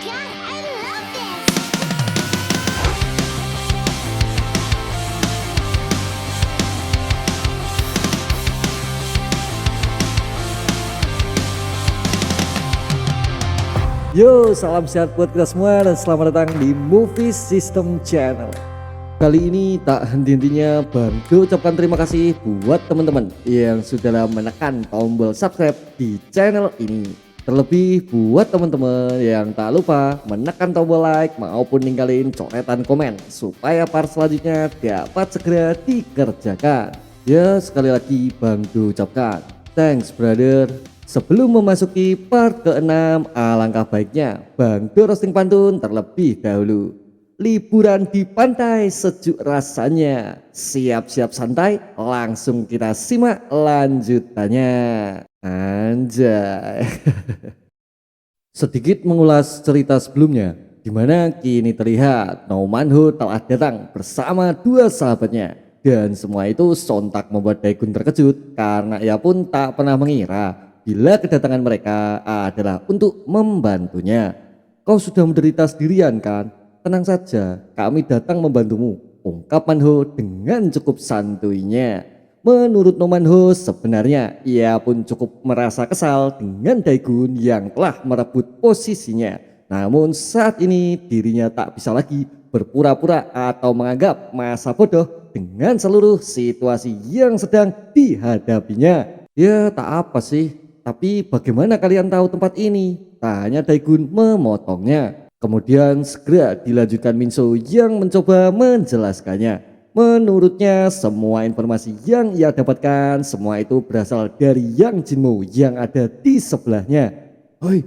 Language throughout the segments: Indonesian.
god, I love this! Yo, salam sehat buat kita semua dan selamat datang di Movie System Channel. Kali ini tak henti-hentinya Bangdo ucapkan terima kasih buat teman-teman yang sudah menekan tombol subscribe di channel ini. Terlebih buat teman-teman yang tak lupa menekan tombol like maupun ninggalin coretan komen supaya part selanjutnya dapat segera dikerjakan. Ya, sekali lagi Bangdo ucapkan thanks brother. Sebelum memasuki part ke-6, alangkah baiknya Bangdo roasting pantun terlebih dahulu. Liburan di pantai sejuk rasanya. Siap-siap santai, langsung kita simak lanjutannya. Anjay. Sedikit mengulas cerita sebelumnya, di mana kini terlihat Noumanho telah datang bersama dua sahabatnya. Dan semua itu sontak membuat Daegun terkejut karena ia pun tak pernah mengira bila kedatangan mereka adalah untuk membantunya. Kau sudah menderita sendirian kan? Tenang saja, kami datang membantumu, ungkap Manho dengan cukup santuinya. Menurut Noumanho sebenarnya ia pun cukup merasa kesal dengan Daegun yang telah merebut posisinya. Namun saat ini dirinya tak bisa lagi berpura-pura atau menganggap masa bodoh dengan seluruh situasi yang sedang dihadapinya. Ya tak apa sih. Tapi bagaimana kalian tahu tempat ini? Tanya Daegun memotongnya. Kemudian segera dilanjutkan Minso yang mencoba menjelaskannya. Menurutnya semua informasi yang ia dapatkan semua itu berasal dari Yang Jinmo yang ada di sebelahnya. Hoi,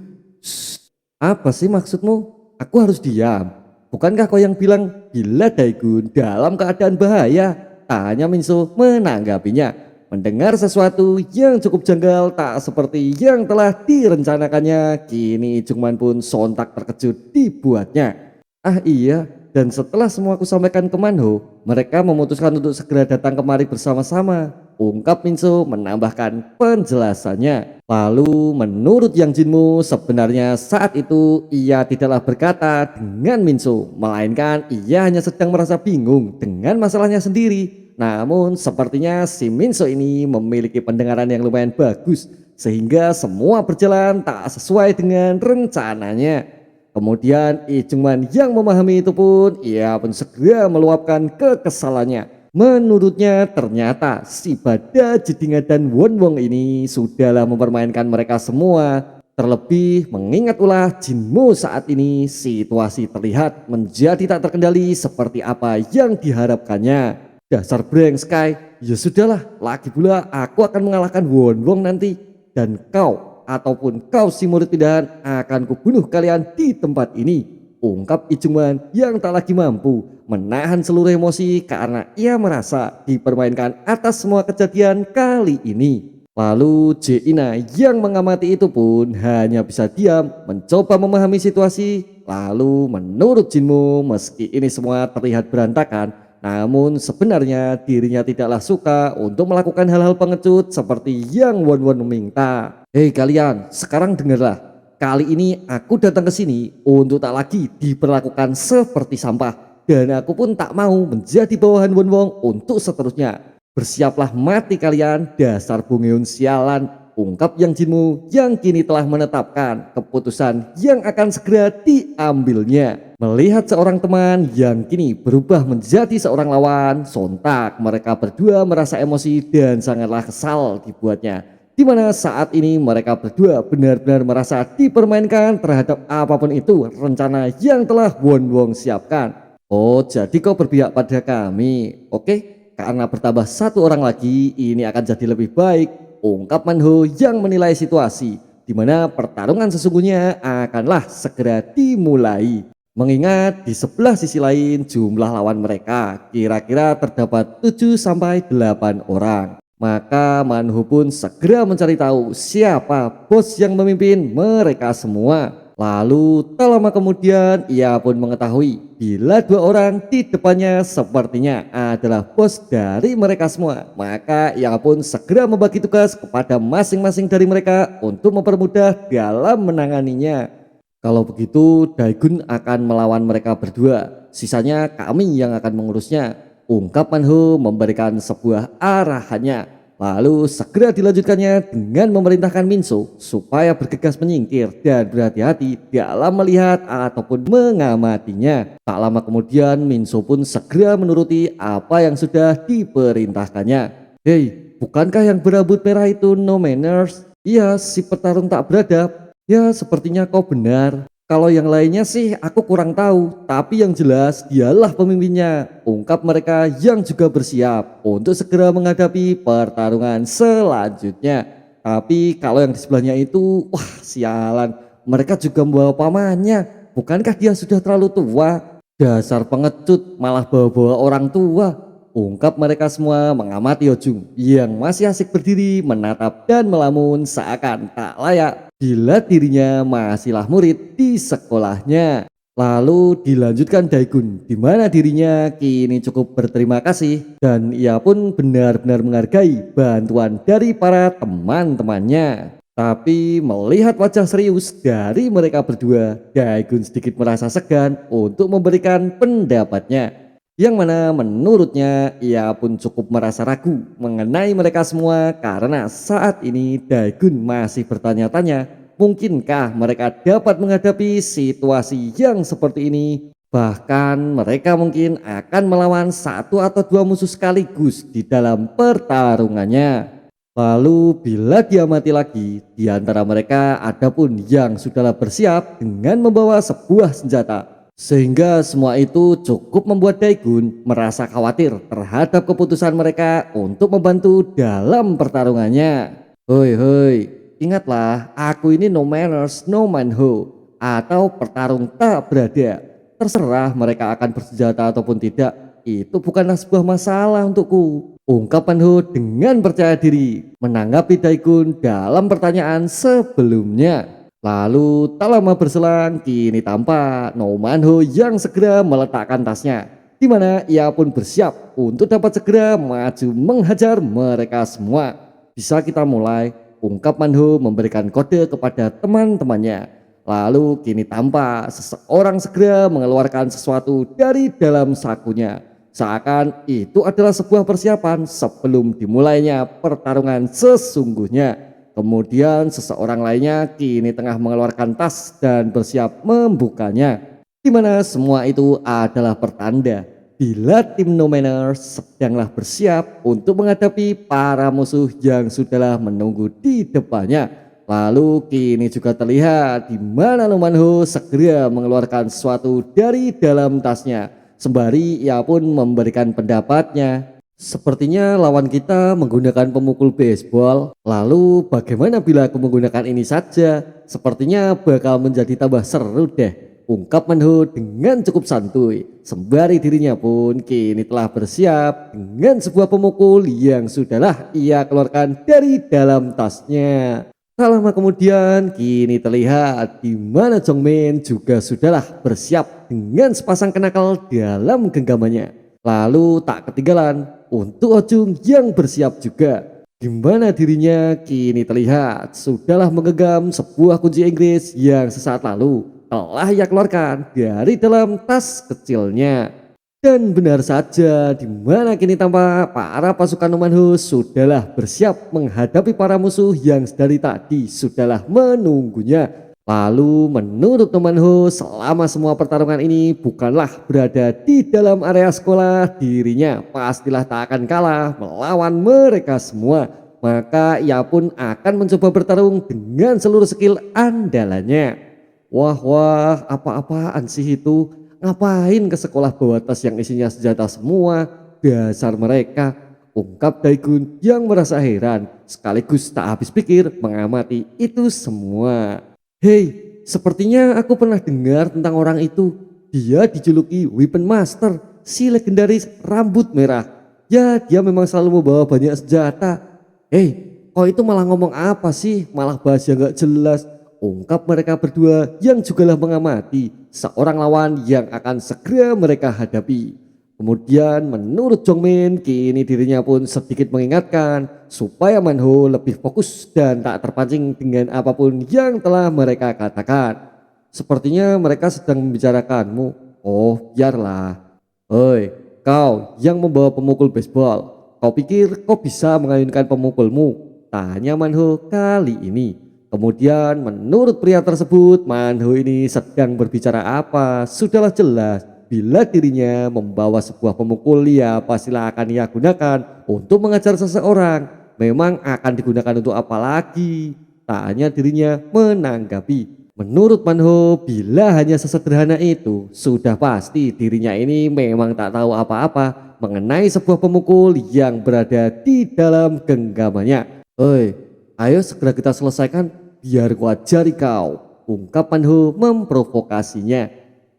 apa sih maksudmu? Aku harus diam. Bukankah kau yang bilang bila Daegun dalam keadaan bahaya? Tanya Minso menanggapinya. Mendengar sesuatu yang cukup janggal tak seperti yang telah direncanakannya, kini Jungman pun sontak terkejut dibuatnya. Ah iya, dan setelah semua aku sampaikan ke Manho, mereka memutuskan untuk segera datang kemari bersama-sama. Ungkap Minso menambahkan penjelasannya. Lalu menurut Yang Jinmo sebenarnya saat itu ia tidaklah berkata dengan Minso, melainkan ia hanya sedang merasa bingung dengan masalahnya sendiri. Namun sepertinya si Minso ini memiliki pendengaran yang lumayan bagus sehingga semua berjalan tak sesuai dengan rencananya. Kemudian Lee Jungman yang memahami itu pun ia pun segera meluapkan kekesalannya. Menurutnya ternyata si Bada Jedinga dan Wonwong ini sudahlah mempermainkan mereka semua. Terlebih mengingat ulah Jinmo saat ini situasi terlihat menjadi tak terkendali seperti apa yang diharapkannya. Dasar brengskai, ya sudahlah, lagi pula aku akan mengalahkan Wonwong nanti. Dan kau ataupun kau si murid pindahan akan kubunuh kalian di tempat ini. Ungkap Lee Jungman yang tak lagi mampu menahan seluruh emosi karena ia merasa dipermainkan atas semua kejadian kali ini. Lalu Jae-ina yang mengamati itu pun hanya bisa diam mencoba memahami situasi. Lalu menurut Jinmo meski ini semua terlihat berantakan, namun sebenarnya dirinya tidaklah suka untuk melakukan hal-hal pengecut seperti yang Won minta. Hei kalian, sekarang dengarlah. Kali ini aku datang ke sini untuk tak lagi diperlakukan seperti sampah. Dan aku pun tak mau menjadi bawahan Won untuk seterusnya. Bersiaplah mati kalian, dasar bungeun sialan. Ungkap Yang Jinmo yang kini telah menetapkan keputusan yang akan segera diambilnya. Melihat seorang teman yang kini berubah menjadi seorang lawan, sontak mereka berdua merasa emosi dan sangatlah kesal dibuatnya. Di mana saat ini mereka berdua benar-benar merasa dipermainkan terhadap apapun itu rencana yang telah Wonwong siapkan. Oh, jadi kau berpihak pada kami. Oke, karena bertambah satu orang lagi ini akan jadi lebih baik. Ungkap Manho yang menilai situasi di mana pertarungan sesungguhnya akanlah segera dimulai. Mengingat di sebelah sisi lain jumlah lawan mereka kira-kira terdapat 7 sampai 8 orang. Maka Manho pun segera mencari tahu siapa bos yang memimpin mereka semua. Lalu tak lama kemudian ia pun mengetahui bila dua orang di depannya sepertinya adalah bos dari mereka semua. Maka ia pun segera membagi tugas kepada masing-masing dari mereka untuk mempermudah dalam menanganinya. Kalau begitu, Daegun akan melawan mereka berdua. Sisanya kami yang akan mengurusnya. Ungkap Manho memberikan sebuah arahannya. Lalu segera dilanjutkannya dengan memerintahkan Minso supaya bergegas menyingkir dan berhati-hati dalam melihat ataupun mengamatinya. Tak lama kemudian Minso pun segera menuruti apa yang sudah diperintahkannya. Hei, bukankah yang berambut merah itu no manners? Iya, si petarung tak beradab. Ya, sepertinya kau benar. Kalau yang lainnya sih aku kurang tahu, tapi yang jelas dialah pemimpinnya. Ungkap mereka yang juga bersiap untuk segera menghadapi pertarungan selanjutnya. Tapi kalau yang di sebelahnya itu, wah sialan, mereka juga membawa pamannya. Bukankah dia sudah terlalu tua? Dasar pengecut malah bawa-bawa orang tua. Ungkap mereka semua mengamati Ojung yang masih asik berdiri menatap dan melamun seakan tak layak bila dirinya masihlah murid di sekolahnya. Lalu dilanjutkan Daegun di mana dirinya kini cukup berterima kasih dan ia pun benar-benar menghargai bantuan dari para teman-temannya. Tapi melihat wajah serius dari mereka berdua, Daegun sedikit merasa segan untuk memberikan pendapatnya. Yang mana menurutnya ia pun cukup merasa ragu mengenai mereka semua karena saat ini Daegun masih bertanya-tanya mungkinkah mereka dapat menghadapi situasi yang seperti ini. Bahkan mereka mungkin akan melawan satu atau dua musuh sekaligus di dalam pertarungannya. Lalu bila diamati lagi, di antara mereka ada pun yang sudahlah bersiap dengan membawa sebuah senjata. Sehingga semua itu cukup membuat Daegun merasa khawatir terhadap keputusan mereka untuk membantu dalam pertarungannya. Hoi hoi, ingatlah aku ini no manners, no manho, atau pertarung tak berada. Terserah mereka akan bersenjata ataupun tidak, itu bukanlah sebuah masalah untukku. Ungkap Manho dengan percaya diri menanggapi Daegun dalam pertanyaan sebelumnya. Lalu tak lama berselang kini tampak No Manho yang segera meletakkan tasnya, di mana ia pun bersiap untuk dapat segera maju menghajar mereka semua. Bisa kita mulai, ungkap Manho memberikan kode kepada teman-temannya. Lalu kini tampak seseorang segera mengeluarkan sesuatu dari dalam sakunya. Seakan itu adalah sebuah persiapan sebelum dimulainya pertarungan sesungguhnya. Kemudian seseorang lainnya kini tengah mengeluarkan tas dan bersiap membukanya. Di mana semua itu adalah pertanda bila tim No Manners sedanglah bersiap untuk menghadapi para musuh yang sudahlah menunggu di depannya. Lalu kini juga terlihat di mana No Manho segera mengeluarkan sesuatu dari dalam tasnya. Sembari ia pun memberikan pendapatnya. Sepertinya lawan kita menggunakan pemukul baseball. Lalu bagaimana bila aku menggunakan ini saja? Sepertinya bakal menjadi tambah seru deh. Ungkap Manho dengan cukup santuy. Sembari dirinya pun kini telah bersiap dengan sebuah pemukul yang sudahlah ia keluarkan dari dalam tasnya. Tak lama kemudian kini terlihat di mana Jongmin juga sudahlah bersiap dengan sepasang kenakal dalam genggamannya. Lalu tak ketinggalan untuk Ojung yang bersiap juga, di mana dirinya kini terlihat sudahlah menggenggam sebuah kunci Inggris yang sesaat lalu telah ia keluarkan dari dalam tas kecilnya. Dan benar saja, di mana kini tampak para pasukan Numanhu sudahlah bersiap menghadapi para musuh yang dari tadi sudahlah menunggunya. Lalu menurut Numanho selama semua pertarungan ini bukanlah berada di dalam area sekolah, dirinya pastilah tak akan kalah melawan mereka semua. Maka ia pun akan mencoba bertarung dengan seluruh skill andalannya. Wah wah, apa-apaan sih itu? Ngapain ke sekolah bawa tas yang isinya senjata semua? Dasar mereka. Ungkap Daegun yang merasa heran sekaligus tak habis pikir mengamati itu semua. Hei, sepertinya aku pernah dengar tentang orang itu. Dia dijuluki Weapon Master, si legendaris rambut merah. Ya, dia memang selalu membawa banyak senjata. Hei, kok itu malah ngomong apa sih? Malah bahas yang gak jelas. Ungkap mereka berdua yang jugalah mengamati seorang lawan yang akan segera mereka hadapi. Kemudian menurut Jongmin kini dirinya pun sedikit mengingatkan supaya Manho lebih fokus dan tak terpancing dengan apapun yang telah mereka katakan. Sepertinya mereka sedang membicarakanmu. Oh, biarlah. Hei, kau yang membawa pemukul baseball. Kau pikir kau bisa mengayunkan pemukulmu? Tanya Manho kali ini. Kemudian menurut pria tersebut, Manho ini sedang berbicara apa? Sudahlah jelas. Bila dirinya membawa sebuah pemukul, ya pastilah akan ia gunakan untuk mengajar seseorang. Memang akan digunakan untuk apa lagi? Tanya dirinya menanggapi. Menurut Manho, bila hanya sesederhana itu, sudah pasti dirinya ini memang tak tahu apa-apa mengenai sebuah pemukul yang berada di dalam genggamannya. Hei, ayo segera kita selesaikan biar ku ajari kau. Ungkap Manho memprovokasinya.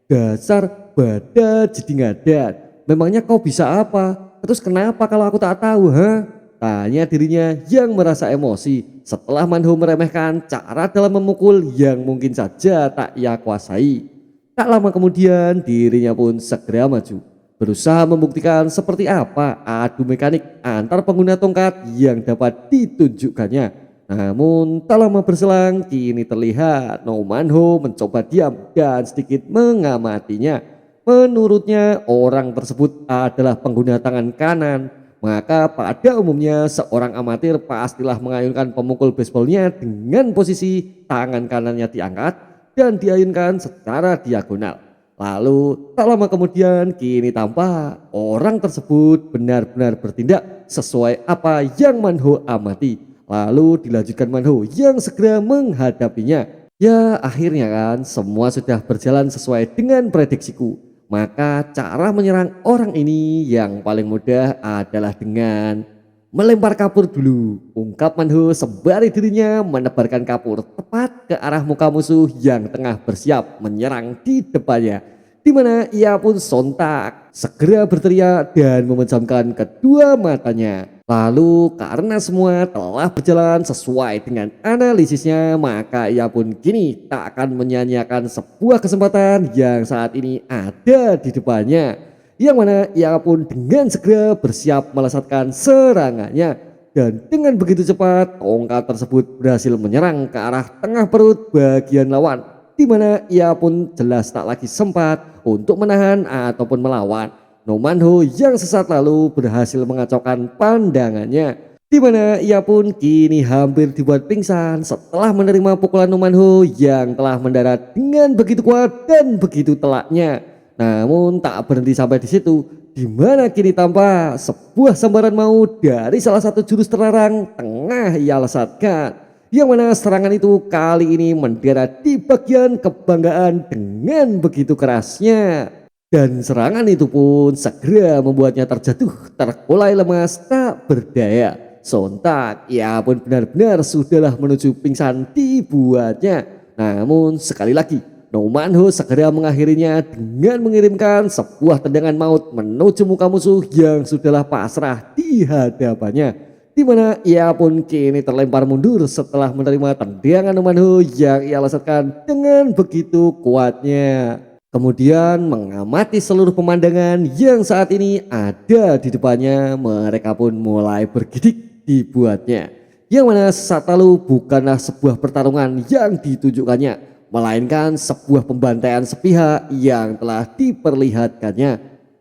Dasar bada jadi ngadat. Memangnya kau bisa apa? Terus kenapa kalau aku tak tahu, ha? Tanya dirinya yang merasa emosi setelah Manho meremehkan cara dalam memukul yang mungkin saja tak ia kuasai. Tak lama kemudian dirinya pun segera maju, berusaha membuktikan seperti apa adu mekanik antar pengguna tongkat yang dapat ditunjukkannya. Namun tak lama berselang kini terlihat No Manho mencoba diam dan sedikit mengamatinya. Menurutnya orang tersebut adalah pengguna tangan kanan. Maka pada umumnya seorang amatir pastilah mengayunkan pemukul baseballnya dengan posisi tangan kanannya diangkat dan diayunkan secara diagonal. Lalu tak lama kemudian kini tampak orang tersebut benar-benar bertindak sesuai apa yang Manho amati. Lalu dilanjutkan Manho yang segera menghadapinya. Ya akhirnya kan semua sudah berjalan sesuai dengan prediksiku. Maka cara menyerang orang ini yang paling mudah adalah dengan melempar kapur dulu. Ungkap Manho sembari dirinya menebarkan kapur tepat ke arah muka musuh yang tengah bersiap menyerang di depannya. Di mana ia pun sontak segera berteriak dan memejamkan kedua matanya. Lalu karena semua telah berjalan sesuai dengan analisisnya, maka ia pun kini tak akan menyia-nyiakan sebuah kesempatan yang saat ini ada di depannya. Yang mana ia pun dengan segera bersiap melesatkan serangannya. Dan dengan begitu cepat tongkat tersebut berhasil menyerang ke arah tengah perut bagian lawan. Di mana ia pun jelas tak lagi sempat untuk menahan ataupun melawan. No Manho yang sesaat lalu berhasil mengacaukan pandangannya, di mana ia pun kini hampir dibuat pingsan setelah menerima pukulan No Manho yang telah mendarat dengan begitu kuat dan begitu telaknya. Namun tak berhenti sampai di situ, di mana kini tampak sebuah sambaran maut dari salah satu jurus terlarang tengah ia lesatkan. Yang mana serangan itu kali ini mendarat di bagian kebanggaan dengan begitu kerasnya. Dan serangan itu pun segera membuatnya terjatuh, terkulai lemas, tak berdaya. Sontak ia pun benar-benar sudahlah menuju pingsan dibuatnya. Namun sekali lagi No Manho segera mengakhirinya dengan mengirimkan sebuah tendangan maut menuju muka musuh yang sudahlah pasrah di hadapannya. Di mana ia pun kini terlempar mundur setelah menerima tendangan No Manho yang ia lesatkan dengan begitu kuatnya. Kemudian mengamati seluruh pemandangan yang saat ini ada di depannya, mereka pun mulai bergidik dibuatnya. Yang mana saat lalu bukanlah sebuah pertarungan yang ditunjukkannya, melainkan sebuah pembantaian sepihak yang telah diperlihatkannya.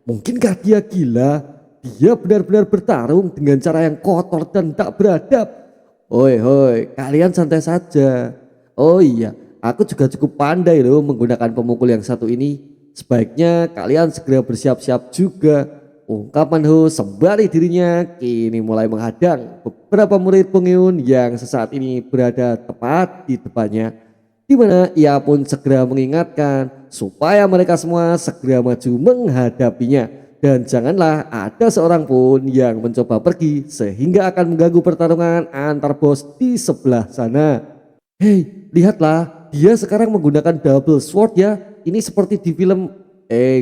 Mungkinkah dia gila? Dia benar-benar bertarung dengan cara yang kotor dan tak beradab. Hoi hoi, kalian santai saja. Oh iya, aku juga cukup pandai loh menggunakan pemukul yang satu ini. Sebaiknya kalian segera bersiap-siap juga. Ungkap Manho sembari dirinya kini mulai menghadang beberapa murid pengyun yang sesaat ini berada tepat di depannya. Di mana ia pun segera mengingatkan supaya mereka semua segera maju menghadapinya. Dan janganlah ada seorang pun yang mencoba pergi sehingga akan mengganggu pertarungan antar bos di sebelah sana. Hei, lihatlah, dia sekarang menggunakan double sword ya. Ini seperti di film.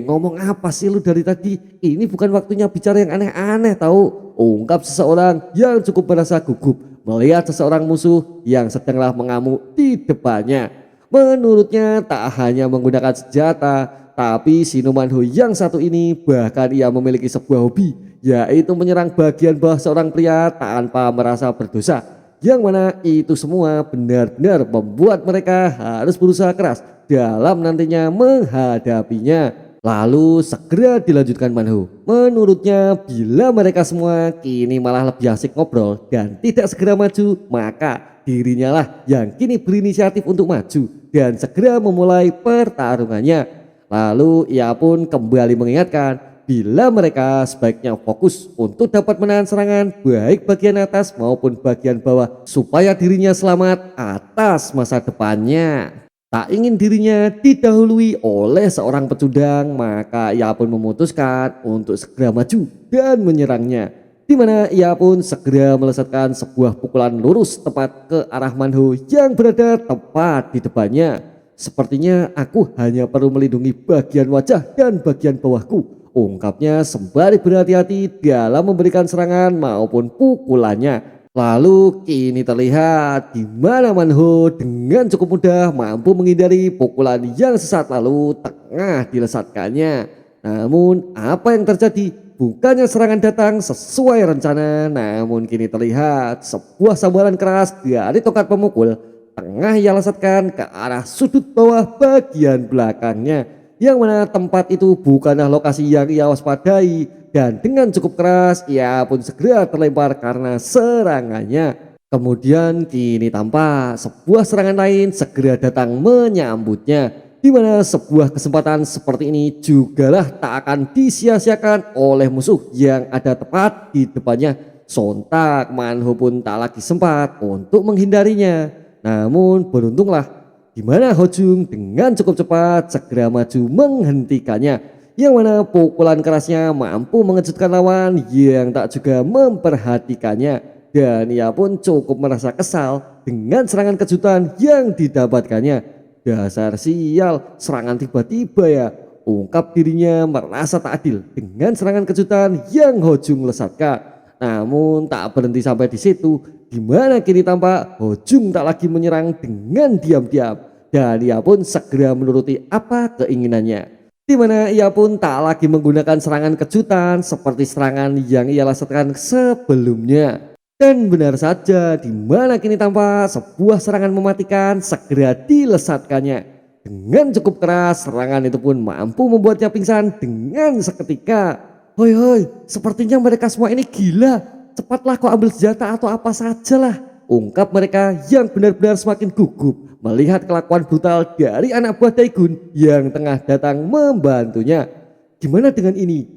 Ngomong apa sih lu dari tadi? Ini bukan waktunya bicara yang aneh-aneh tahu. Ungkap seseorang yang cukup merasa gugup melihat seseorang musuh yang sedanglah mengamuk di depannya. Menurutnya tak hanya menggunakan senjata, tapi si No Manho yang satu ini bahkan ia memiliki sebuah hobi, yaitu menyerang bagian bawah seorang pria tanpa merasa berdosa. yang mana itu semua benar-benar membuat mereka harus berusaha keras dalam nantinya menghadapinya. Lalu segera dilanjutkan Manho. Menurutnya bila mereka semua kini malah lebih asik ngobrol dan tidak segera maju, maka dirinya lah yang kini berinisiatif untuk maju dan segera memulai pertarungannya. Lalu ia pun kembali mengingatkan bila mereka sebaiknya fokus untuk dapat menahan serangan baik bagian atas maupun bagian bawah supaya dirinya selamat atas masa depannya. Tak ingin dirinya didahului oleh seorang pecundang, maka ia pun memutuskan untuk segera maju dan menyerangnya. Di mana ia pun segera melesatkan sebuah pukulan lurus tepat ke arah Manho yang berada tepat di depannya. Sepertinya aku hanya perlu melindungi bagian wajah dan bagian bawahku, ungkapnya sembari berhati-hati dalam memberikan serangan maupun pukulannya. Lalu kini terlihat di mana Manho dengan cukup mudah mampu menghindari pukulan yang sesaat lalu tengah dilesatkannya. Namun apa yang terjadi? Bukannya serangan datang sesuai rencana, namun kini terlihat sebuah sambaran keras dari tongkat pemukul tengah ia lesatkan ke arah sudut bawah bagian belakangnya, yang mana tempat itu bukanlah lokasi yang ia waspadai, dan dengan cukup keras ia pun segera terlempar karena serangannya. Kemudian kini tampak sebuah serangan lain segera datang menyambutnya, di mana sebuah kesempatan seperti ini jugalah tak akan disia-siakan oleh musuh yang ada tepat di depannya. Sontak Manho pun tak lagi sempat untuk menghindarinya. Namun beruntunglah di mana Ho Jung dengan cukup cepat segera maju menghentikannya, yang mana pukulan kerasnya mampu mengejutkan lawan yang tak juga memperhatikannya, dan ia pun cukup merasa kesal dengan serangan kejutan yang didapatkannya. Dasar sial, serangan tiba-tiba ya, ungkap dirinya merasa tak adil dengan serangan kejutan yang Ho Jung lesatkan. Namun tak berhenti sampai di situ, di mana kini tampak Ho Jung tak lagi menyerang dengan diam-diam, dan ia pun segera menuruti apa keinginannya. Di mana ia pun tak lagi menggunakan serangan kejutan seperti serangan yang ia lesatkan sebelumnya. Dan benar saja, di mana kini tampak sebuah serangan mematikan segera dilesatkannya. Dengan cukup keras, serangan itu pun mampu membuatnya pingsan dengan seketika. Hoi hoi, sepertinya mereka semua ini gila. Cepatlah kau ambil senjata atau apa sajalah, ungkap mereka yang benar-benar semakin gugup melihat kelakuan brutal dari anak buah Daegun yang tengah datang membantunya. Gimana dengan ini?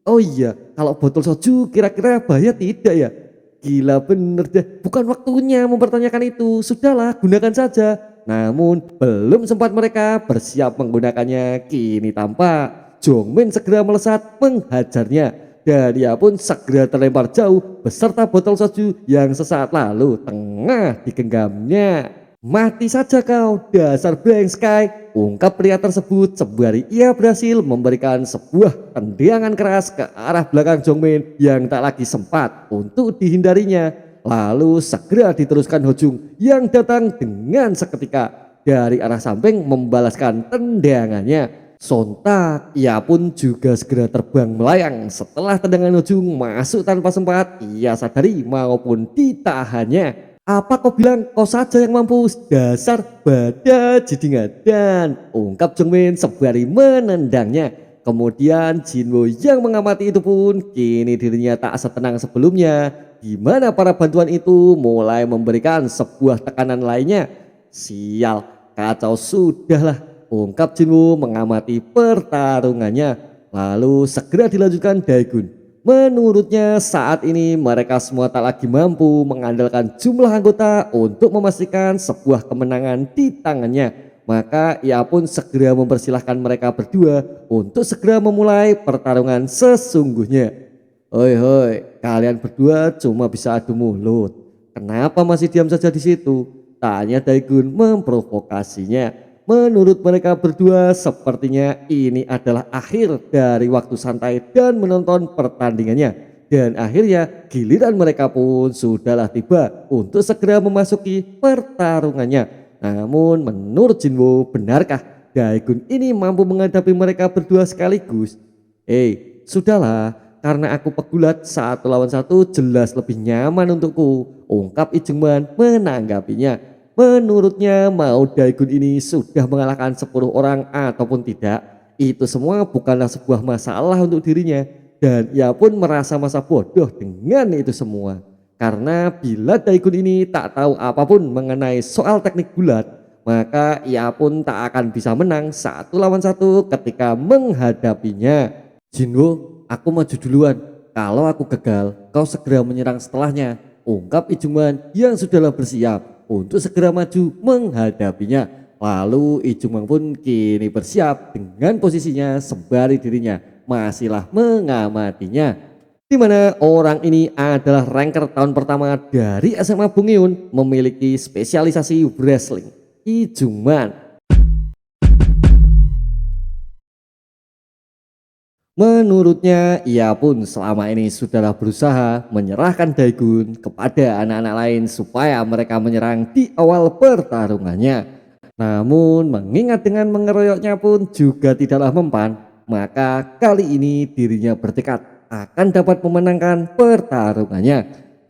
Oh iya, kalau botol soju kira-kira bahaya tidak ya? Gila bener deh, bukan waktunya mempertanyakan itu. Sudahlah, gunakan saja. Namun belum sempat mereka bersiap menggunakannya, kini tampak Jongmin segera melesat menghajarnya, dan dia pun segera terlempar jauh beserta botol soju yang sesaat lalu tengah digenggamnya. Mati saja kau, dasar Blank Sky, ungkap pria tersebut sembari ia berhasil memberikan sebuah tendangan keras ke arah belakang Jongmin yang tak lagi sempat untuk dihindarinya. Lalu segera diteruskan Ho Jung yang datang dengan seketika dari arah samping membalaskan tendangannya. Sontak ia pun juga segera terbang melayang setelah tendangan Ho Jung masuk tanpa sempat ia sadari maupun ditahannya. Apa kau bilang kau saja yang mampu, dasar badajidingadan, ungkap Jongmin sembari menendangnya. Kemudian Jinwo yang mengamati itu pun kini dirinya tak setenang sebelumnya, di mana para bantuan itu mulai memberikan sebuah tekanan lainnya. Sial, kacau sudahlah, ungkap Jinwo mengamati pertarungannya. Lalu segera dilanjutkan Daegun. Menurutnya saat ini mereka semua tak lagi mampu mengandalkan jumlah anggota untuk memastikan sebuah kemenangan di tangannya. Maka ia pun segera mempersilahkan mereka berdua untuk segera memulai pertarungan sesungguhnya. Hoi hoi, kalian berdua cuma bisa adu mulut. Kenapa masih diam saja di situ? Tanya Daegun memprovokasinya. Menurut mereka berdua sepertinya ini adalah akhir dari waktu santai dan menonton pertandingannya. Dan akhirnya giliran mereka pun sudahlah tiba untuk segera memasuki pertarungannya. Namun menurut Jinwo, benarkah Daegun ini mampu menghadapi mereka berdua sekaligus? Sudahlah, karena aku pegulat 1 lawan 1 jelas lebih nyaman untukku, ungkap Ijungman menanggapinya. Menurutnya mau Daegun ini sudah mengalahkan 10 orang ataupun tidak, itu semua bukanlah sebuah masalah untuk dirinya. Dan ia pun merasa masa bodoh dengan itu semua. Karena bila Daegun ini tak tahu apapun mengenai soal teknik gulat, maka ia pun tak akan bisa menang 1 lawan 1 ketika menghadapinya. Jinwo, aku maju duluan. Kalau aku gagal, kau segera menyerang setelahnya, ungkap Ijungman yang sudahlah bersiap untuk segera maju menghadapinya. Lalu Ijungman pun kini bersiap dengan posisinya sembari dirinya masihlah mengamatinya. Di mana orang ini adalah ranker tahun pertama dari SMA Bungyun, memiliki spesialisasi wrestling. Ijungman. Menurutnya, ia pun selama ini sudahlah berusaha menyerahkan Daegun kepada anak-anak lain supaya mereka menyerang di awal pertarungannya. Namun mengingat dengan mengeroyoknya pun juga tidaklah mempan, maka kali ini dirinya bertekad akan dapat memenangkan pertarungannya.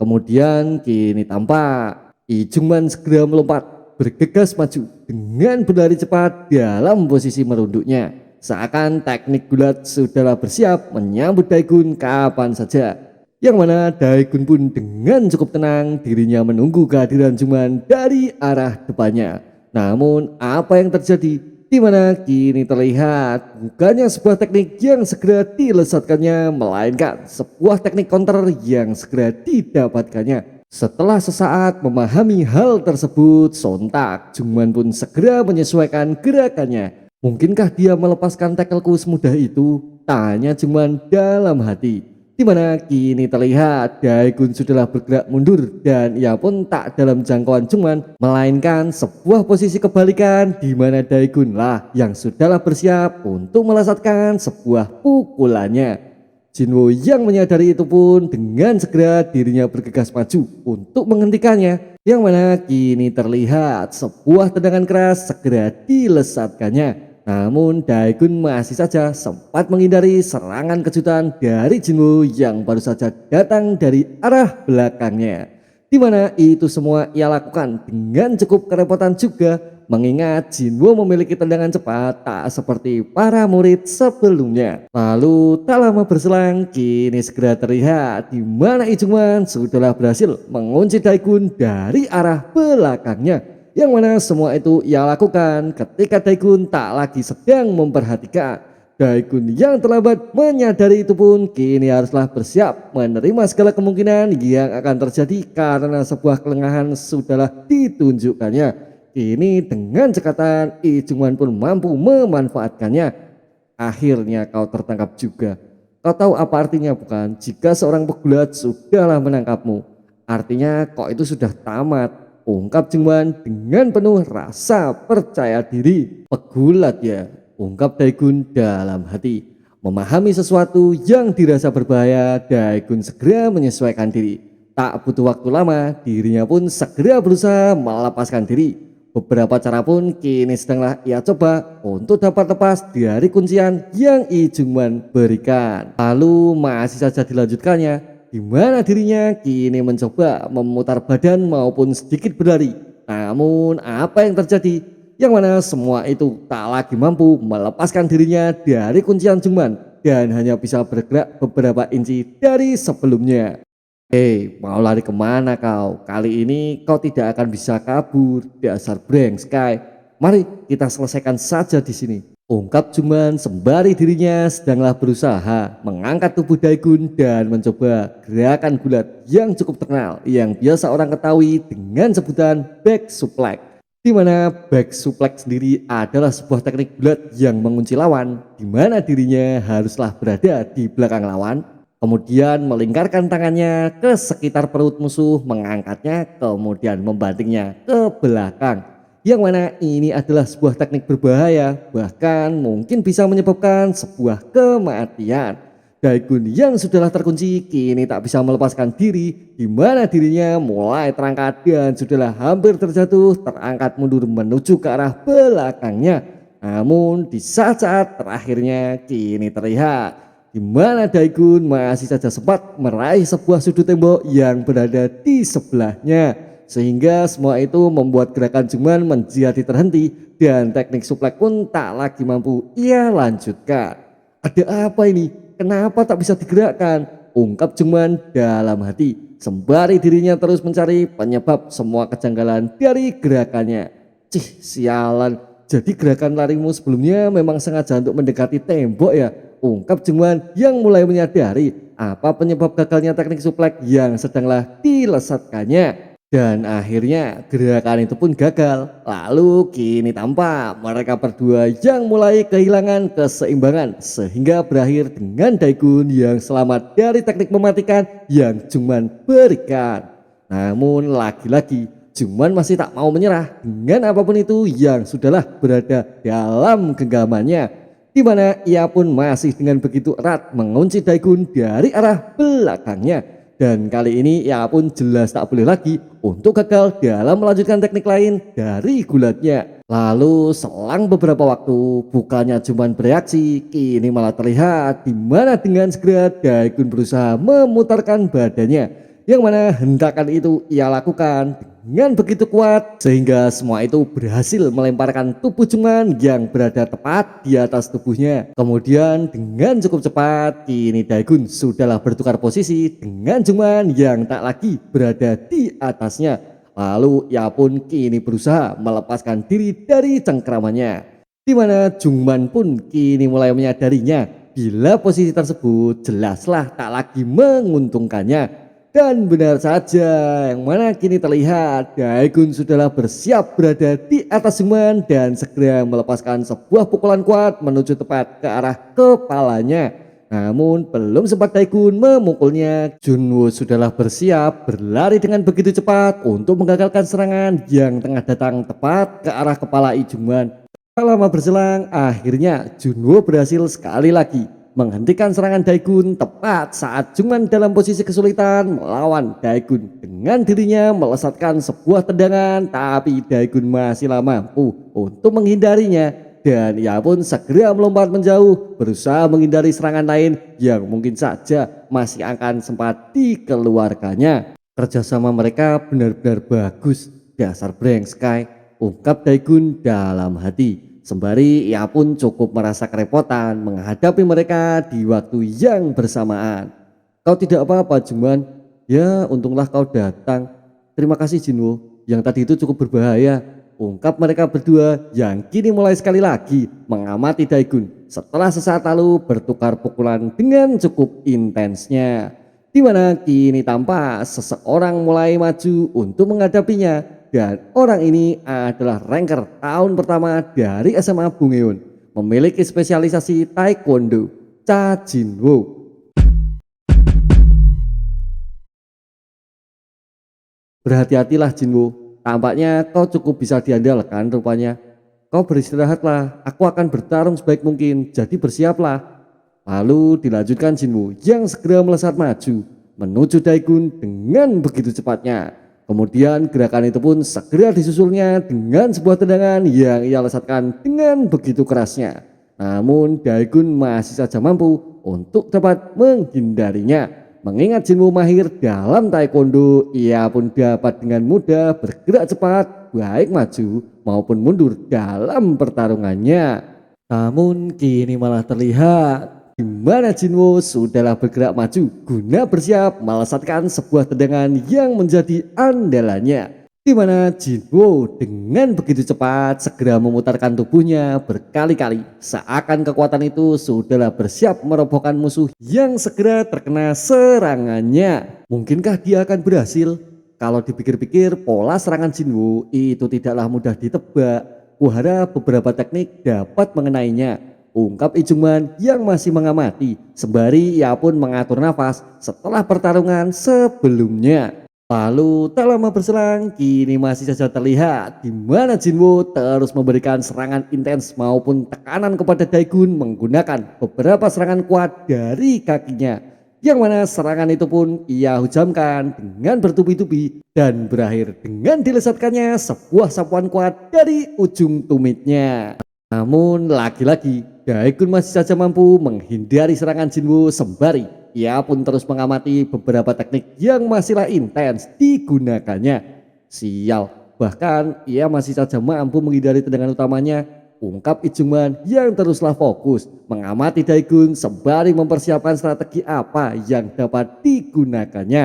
Kemudian kini tampak Ijungman segera melompat, bergegas maju dengan berlari cepat dalam posisi merunduknya. Seakan teknik gulat sudahlah bersiap menyambut Daegun kapan saja. Yang mana Daegun pun dengan cukup tenang dirinya menunggu kehadiran Jungman dari arah depannya. Namun apa yang terjadi? Di mana kini terlihat bukannya sebuah teknik yang segera dilesatkannya, melainkan sebuah teknik counter yang segera didapatkannya. Setelah sesaat memahami hal tersebut, sontak Jungman pun segera menyesuaikan gerakannya. Mungkinkah dia melepaskan tackleku semudah itu? Tanya Jungman dalam hati. Di mana kini terlihat Daegun sudahlah bergerak mundur dan ia pun tak dalam jangkauan Jungman, melainkan sebuah posisi kebalikan di mana Daegun lah yang sudahlah bersiap untuk melesatkan sebuah pukulannya. Jinwo yang menyadari itu pun dengan segera dirinya bergegas maju untuk menghentikannya, yang mana kini terlihat sebuah tendangan keras segera dilesatkannya. Namun Daegun masih saja sempat menghindari serangan kejutan dari Jinwo yang baru saja datang dari arah belakangnya. Di mana itu semua ia lakukan dengan cukup kerepotan juga, mengingat Jinwo memiliki tendangan cepat tak seperti para murid sebelumnya. Lalu tak lama berselang kini segera terlihat di mana Ijungman sudahlah berhasil mengunci Daegun dari arah belakangnya. Yang mana semua itu ia lakukan ketika Daegun tak lagi sedang memperhatikan. Daegun yang terlambat menyadari itu pun kini haruslah bersiap menerima segala kemungkinan yang akan terjadi karena sebuah kelengahan sudahlah ditunjukkannya. Kini dengan cekatan Ijungman pun mampu memanfaatkannya. Akhirnya kau tertangkap juga. Kau tahu apa artinya bukan jika seorang pegulat sudahlah menangkapmu? Artinya kau itu sudah tamat, ungkap Jungman dengan penuh rasa percaya diri. Pegulat ya, ungkap Daegun dalam hati. Memahami sesuatu yang dirasa berbahaya, Daegun segera menyesuaikan diri. Tak butuh waktu lama, dirinya pun segera berusaha melepaskan diri. Beberapa cara pun kini sedanglah ia coba untuk dapat lepas dari kuncian yang Ijungman berikan. Lalu masih saja dilanjutkannya, di mana dirinya kini mencoba memutar badan maupun sedikit berlari. Namun apa yang terjadi? Yang mana semua itu tak lagi mampu melepaskan dirinya dari kuncian Jungman dan hanya bisa bergerak beberapa inci dari sebelumnya. Hei, mau lari kemana kau? Kali ini kau tidak akan bisa kabur, dasar brengskai. Mari kita selesaikan saja di sini, ungkap Jungman sembari dirinya sedanglah berusaha mengangkat tubuh Daegun dan mencoba gerakan gulat yang cukup terkenal yang biasa orang ketahui dengan sebutan back suplex. Di mana back suplex sendiri adalah sebuah teknik gulat yang mengunci lawan, di mana dirinya haruslah berada di belakang lawan, kemudian melingkarkan tangannya ke sekitar perut musuh, mengangkatnya, kemudian membantingnya ke belakang. Yang mana ini adalah sebuah teknik berbahaya, bahkan mungkin bisa menyebabkan sebuah kematian. Daegun yang sudahlah terkunci kini tak bisa melepaskan diri, di mana dirinya mulai terangkat dan sudahlah hampir terjatuh, terangkat mundur menuju ke arah belakangnya. Namun di saat-saat terakhirnya kini terlihat di mana Daegun masih saja sempat meraih sebuah sudut tembok yang berada di sebelahnya. Sehingga semua itu membuat gerakan Jungman menjadi terhenti dan teknik suplex pun tak lagi mampu ia lanjutkan. Ada apa ini? Kenapa tak bisa digerakkan? Ungkap Jungman dalam hati, sembari dirinya terus mencari penyebab semua kejanggalan dari gerakannya. Cih, sialan. Jadi gerakan larimu sebelumnya memang sengaja untuk mendekati tembok ya? Ungkap Jungman yang mulai menyadari apa penyebab gagalnya teknik suplex yang sedanglah dilesatkannya. Dan akhirnya gerakan itu pun gagal. Lalu kini tampak mereka berdua yang mulai kehilangan keseimbangan sehingga berakhir dengan Daegun yang selamat dari teknik mematikan yang Jungman berikan. Namun lagi-lagi Jungman masih tak mau menyerah dengan apapun itu yang sudahlah berada dalam genggamannya, di mana ia pun masih dengan begitu erat mengunci Daegun dari arah belakangnya. Dan kali ini ia pun jelas tak boleh lagi untuk gagal dalam melanjutkan teknik lain dari gulatnya. Lalu selang beberapa waktu bukannya cuma bereaksi, kini malah terlihat di mana dengan segera Daegun berusaha memutarkan badannya, yang mana hentakan itu ia lakukan dengan begitu kuat sehingga semua itu berhasil melemparkan tubuh Jungman yang berada tepat di atas tubuhnya. Kemudian dengan cukup cepat kini Daegun sudahlah bertukar posisi dengan Jungman yang tak lagi berada di atasnya. Lalu ia pun kini berusaha melepaskan diri dari cengkramannya, di mana Jungman pun kini mulai menyadarinya bila posisi tersebut jelaslah tak lagi menguntungkannya. Dan benar saja, yang mana kini terlihat Daegun sudahlah bersiap berada di atas Jungman dan segera melepaskan sebuah pukulan kuat menuju tepat ke arah kepalanya. Namun belum sempat Daegun memukulnya, Junwoo sudahlah bersiap berlari dengan begitu cepat untuk menggagalkan serangan yang tengah datang tepat ke arah kepala Jungman. Tak lama berselang, akhirnya Junwoo berhasil sekali lagi menghentikan serangan Daegun tepat saat Jungman dalam posisi kesulitan melawan Daegun. Dengan dirinya melesatkan sebuah tendangan, tapi Daegun masihlah mampu untuk menghindarinya dan ia pun segera melompat menjauh berusaha menghindari serangan lain yang mungkin saja masih akan sempat dikeluarkannya. Kerjasama mereka benar-benar bagus, dasar brengskai, ungkap Daegun dalam hati. Sembari ia pun cukup merasa kerepotan menghadapi mereka di waktu yang bersamaan. Kau tidak apa-apa Jungman, ya untunglah kau datang. Terima kasih Jinwoo, yang tadi itu cukup berbahaya. Ungkap mereka berdua yang kini mulai sekali lagi mengamati Daegun setelah sesaat lalu bertukar pukulan dengan cukup intensnya. Di mana kini tampak seseorang mulai maju untuk menghadapinya. Dan orang ini adalah ranker tahun pertama dari SMA Bungeon, memiliki spesialisasi Taekwondo, Cha Jinwoo. Berhati-hatilah Jinwoo, tampaknya kau cukup bisa diandalkan rupanya. Kau beristirahatlah, aku akan bertarung sebaik mungkin, jadi bersiaplah. Lalu dilanjutkan Jinwoo yang segera melesat maju menuju Daegun dengan begitu cepatnya. Kemudian gerakan itu pun segera disusulnya dengan sebuah tendangan yang ia lesatkan dengan begitu kerasnya. Namun Daegun masih saja mampu untuk dapat menghindarinya. Mengingat Jinwoo mahir dalam Taekwondo, ia pun dapat dengan mudah bergerak cepat baik maju maupun mundur dalam pertarungannya. Namun kini malah terlihat di mana Jinwoo sudahlah bergerak maju guna bersiap melesatkan sebuah tendangan yang menjadi andalannya, di mana Jinwoo dengan begitu cepat segera memutarkan tubuhnya berkali-kali seakan kekuatan itu sudahlah bersiap merobohkan musuh yang segera terkena serangannya. Mungkinkah dia akan berhasil? Kalau dipikir-pikir pola serangan Jinwoo itu tidaklah mudah ditebak. Kuharap beberapa teknik dapat mengenainya, ungkap Jungman yang masih mengamati sembari ia pun mengatur nafas setelah pertarungan sebelumnya. Lalu tak lama berselang kini masih saja terlihat di mana Jinwoo terus memberikan serangan intens maupun tekanan kepada Daegun menggunakan beberapa serangan kuat dari kakinya, yang mana serangan itu pun ia hujamkan dengan bertubi-tubi dan berakhir dengan dilesatkannya sebuah sapuan kuat dari ujung tumitnya. Namun lagi-lagi Daegun masih saja mampu menghindari serangan Jinwoo sembari ia pun terus mengamati beberapa teknik yang masihlah intens digunakannya. Sial, bahkan ia masih saja mampu menghindari tendangan utamanya. Ungkap Ijuman yang teruslah fokus mengamati Daegun sembari mempersiapkan strategi apa yang dapat digunakannya.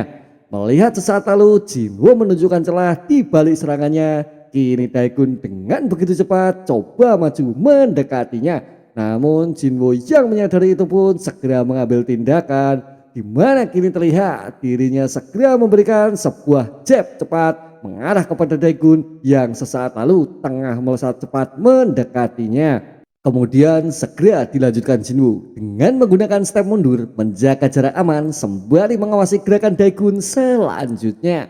Melihat sesaat lalu Jinwoo menunjukkan celah di balik serangannya, kini Daegun dengan begitu cepat coba maju mendekatinya. Namun Jinwoo yang menyadari itu pun segera mengambil tindakan, di mana kini terlihat dirinya segera memberikan sebuah jab cepat mengarah kepada Daegun yang sesaat lalu tengah melesat cepat mendekatinya. Kemudian segera dilanjutkan Jinwoo dengan menggunakan step mundur menjaga jarak aman sembari mengawasi gerakan Daegun selanjutnya.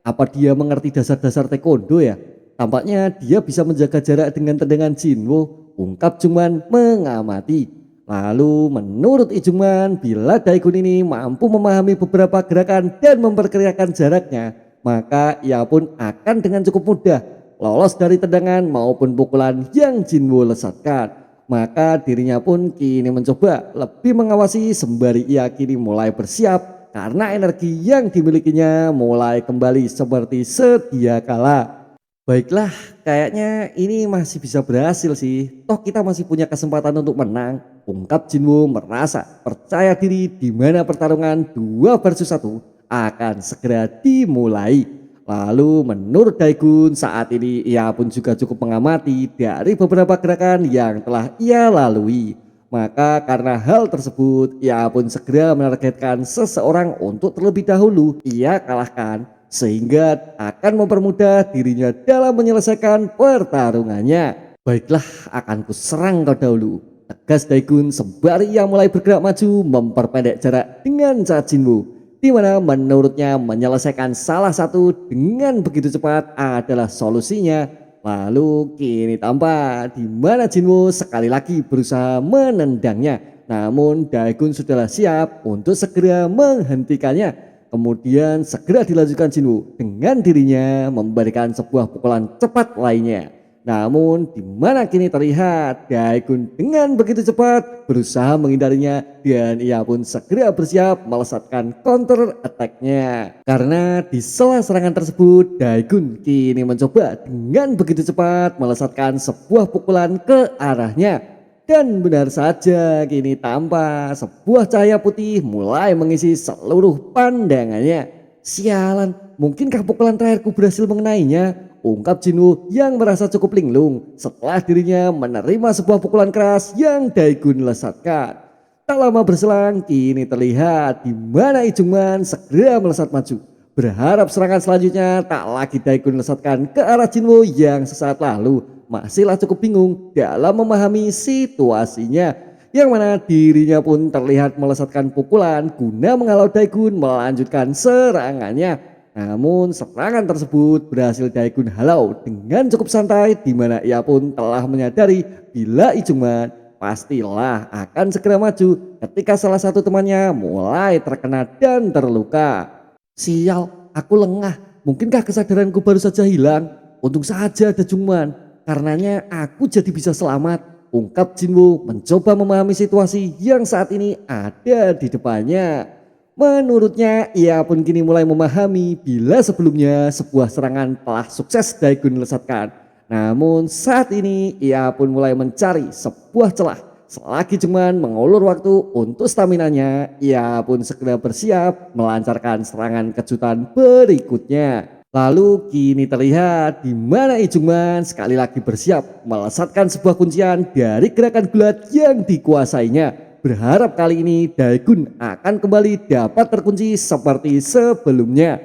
Apa dia mengerti dasar-dasar taekwondo ya? Tampaknya dia bisa menjaga jarak dengan tendangan Jinwoo, ungkap Jungman mengamati. Lalu menurut Ijungman, bila Daegun ini mampu memahami beberapa gerakan dan memperkirakan jaraknya, maka ia pun akan dengan cukup mudah lolos dari tendangan maupun pukulan yang Jinwoo lesatkan. Maka dirinya pun kini mencoba lebih mengawasi sembari ia kini mulai bersiap karena energi yang dimilikinya mulai kembali seperti sedia kala. Baiklah, kayaknya ini masih bisa berhasil sih. Toh kita masih punya kesempatan untuk menang. Ungkap Jinwoo merasa percaya diri di mana pertarungan 2 versus 1 akan segera dimulai. Lalu menurut Daegun saat ini ia pun juga cukup mengamati dari beberapa gerakan yang telah ia lalui. Maka karena hal tersebut ia pun segera menargetkan seseorang untuk terlebih dahulu ia kalahkan, sehingga akan mempermudah dirinya dalam menyelesaikan pertarungannya. Baiklah, akan ku serang kau dahulu, tegas Daegun sembari ia mulai bergerak maju memperpendek jarak dengan cara Jinwoo, di mana menurutnya menyelesaikan salah satu dengan begitu cepat adalah solusinya. Lalu kini tampak di mana Jinwoo sekali lagi berusaha menendangnya, namun Daegun sudahlah siap untuk segera menghentikannya. Kemudian segera dilanjutkan Jinwoo dengan dirinya memberikan sebuah pukulan cepat lainnya. Namun di mana kini terlihat Daegun dengan begitu cepat berusaha menghindarinya dan ia pun segera bersiap melesatkan counter attack-nya. Karena di sela serangan tersebut Daegun kini mencoba dengan begitu cepat melesatkan sebuah pukulan ke arahnya. Dan benar saja kini tampak sebuah cahaya putih mulai mengisi seluruh pandangannya. Sialan, mungkinkah pukulan terakhirku berhasil mengenainya? Ungkap Jinwoo yang merasa cukup linglung setelah dirinya menerima sebuah pukulan keras yang Daegun lesatkan. Tak lama berselang kini terlihat di mana Ijungman segera melesat maju, berharap serangan selanjutnya tak lagi Daegun lesatkan ke arah Jinwoo yang sesaat lalu masihlah cukup bingung dalam memahami situasinya, yang mana dirinya pun terlihat melesatkan pukulan guna menghalau Daegun melanjutkan serangannya. Namun serangan tersebut berhasil Daegun halau dengan cukup santai, di mana ia pun telah menyadari bila Ijungman pastilah akan segera maju ketika salah satu temannya mulai terkena dan terluka. Sial, aku lengah. Mungkinkah kesadaranku baru saja hilang? Untung saja ada Jungman, karenanya aku jadi bisa selamat. Ungkap Jinwoo mencoba memahami situasi yang saat ini ada di depannya. Menurutnya ia pun kini mulai memahami bila sebelumnya sebuah serangan telah sukses Daegun lesatkan. Namun saat ini ia pun mulai mencari sebuah celah. Selagi Jungman mengulur waktu untuk staminanya, ia pun segera bersiap melancarkan serangan kejutan berikutnya. Lalu kini terlihat di mana Ijungman sekali lagi bersiap melesatkan sebuah kuncian dari gerakan gulat yang dikuasainya. Berharap kali ini Daegun akan kembali dapat terkunci seperti sebelumnya.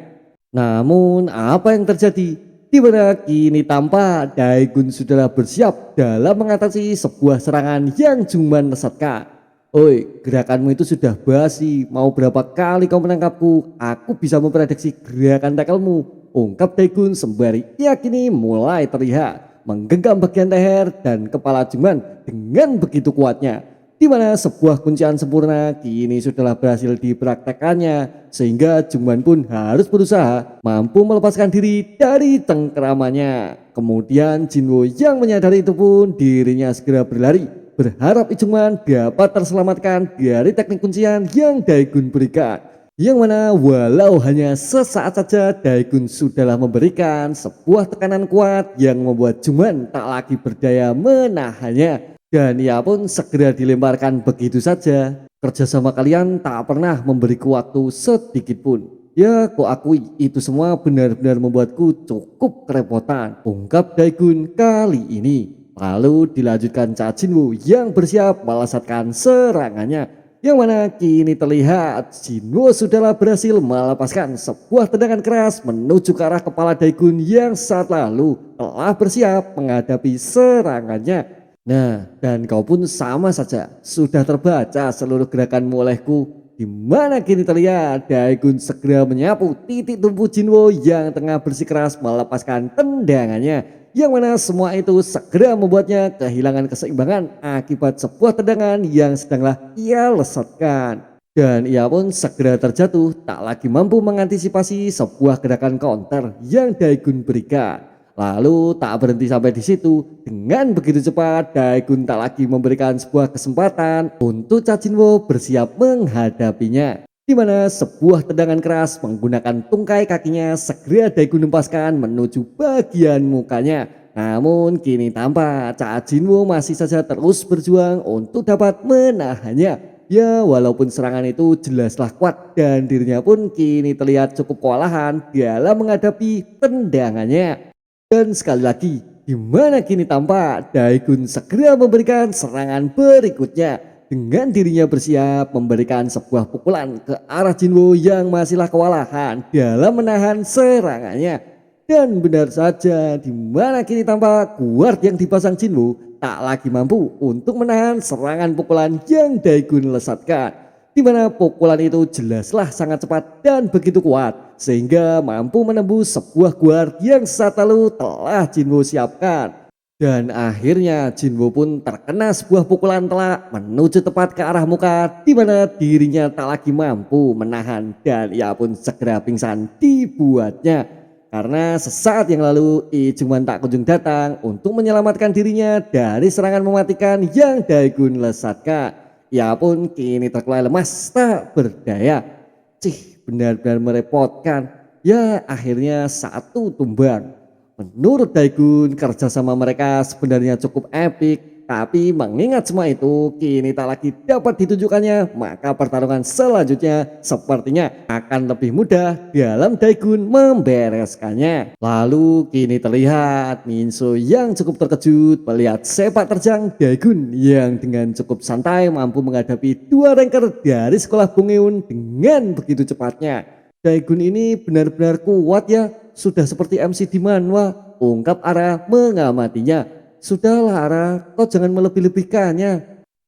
Namun apa yang terjadi? Di mana kini tampak Daegun sudah bersiap dalam mengatasi sebuah serangan yang Jungman lesatkan. Oi, gerakanmu itu sudah basi. Mau berapa kali kau menangkapku? Aku bisa memprediksi gerakan tackle-mu. ungkap Daegun sembari ia kini mulai terlihat menggenggam bagian leher dan kepala Jungman dengan begitu kuatnya, di mana sebuah kuncian sempurna kini sudahlah berhasil dipraktekkannya sehingga Jungman pun harus berusaha mampu melepaskan diri dari cengkeramannya. Kemudian Jinwoo yang menyadari itu pun dirinya segera berlari berharap Jungman dapat terselamatkan dari teknik kuncian yang Daegun berikan. Yang mana walau hanya sesaat saja Daegun sudahlah memberikan sebuah tekanan kuat yang membuat Jungman tak lagi berdaya menahannya. Dan ia pun segera dilemparkan begitu saja. Kerjasama kalian tak pernah memberiku waktu sedikit pun. Ya, kau akui itu semua benar-benar membuatku cukup kerepotan, ungkap Daegun kali ini. Lalu dilanjutkan Cha Jinwoo yang bersiap melasatkan serangannya. Yang mana kini terlihat Jinwoo sudahlah berhasil melepaskan sebuah tendangan keras menuju ke arah kepala Daegun yang saat lalu telah bersiap menghadapi serangannya. Nah, dan kau pun sama saja, sudah terbaca seluruh gerakanmu olehku, di mana kini terlihat Daegun segera menyapu titik tumpu Jinwoo yang tengah bersikeras melepaskan tendangannya, yang mana semua itu segera membuatnya kehilangan keseimbangan akibat sebuah tendangan yang sedanglah ia lesatkan. Dan ia pun segera terjatuh, tak lagi mampu mengantisipasi sebuah gerakan counter yang Daegun berikan. Lalu tak berhenti sampai di situ, dengan begitu cepat Daegun tak lagi memberikan sebuah kesempatan untuk Cha Jinwoo bersiap menghadapinya. Di mana sebuah tendangan keras menggunakan tungkai kakinya segera Daegun hempaskan menuju bagian mukanya. Namun kini tampak Cha Jinwoo masih saja terus berjuang untuk dapat menahannya. Ya, walaupun serangan itu jelaslah kuat dan dirinya pun kini terlihat cukup kewalahan dalam menghadapi tendangannya. Dan sekali lagi, di mana kini tampak Daegun segera memberikan serangan berikutnya dengan dirinya bersiap memberikan sebuah pukulan ke arah Jinwoo yang masihlah kewalahan dalam menahan serangannya. Dan benar saja, di mana kini tampak guard yang dipasang Jinwoo tak lagi mampu untuk menahan serangan pukulan yang Daegun lesatkan. Di mana pukulan itu jelaslah sangat cepat dan begitu kuat sehingga mampu menembus sebuah guard yang saat lalu telah Jinwoo siapkan. Dan akhirnya Jinwoo pun terkena sebuah pukulan telak menuju tepat ke arah muka, di mana dirinya tak lagi mampu menahan dan ia pun segera pingsan dibuatnya. Karena sesaat yang lalu Jungman tak kunjung datang untuk menyelamatkan dirinya dari serangan mematikan yang Daegun lesatkan. Ia pun kini terkulai lemas tak berdaya. Benar-benar merepotkan. Ya, akhirnya satu tumbang. Menurut Daegun, kerjasama mereka sebenarnya cukup epik. Tapi mengingat semua itu kini tak lagi dapat ditunjukkannya, maka pertarungan selanjutnya sepertinya akan lebih mudah dalam Daegun membereskannya. Lalu kini terlihat Minso yang cukup terkejut melihat sepak terjang Daegun yang dengan cukup santai mampu menghadapi dua ranker dari sekolah Bungeun dengan begitu cepatnya. Daegun ini benar-benar kuat ya, sudah seperti MC di manhwa, ungkap Ara mengamatinya. Sudahlah Ara, kau jangan melebih-lebihkannya.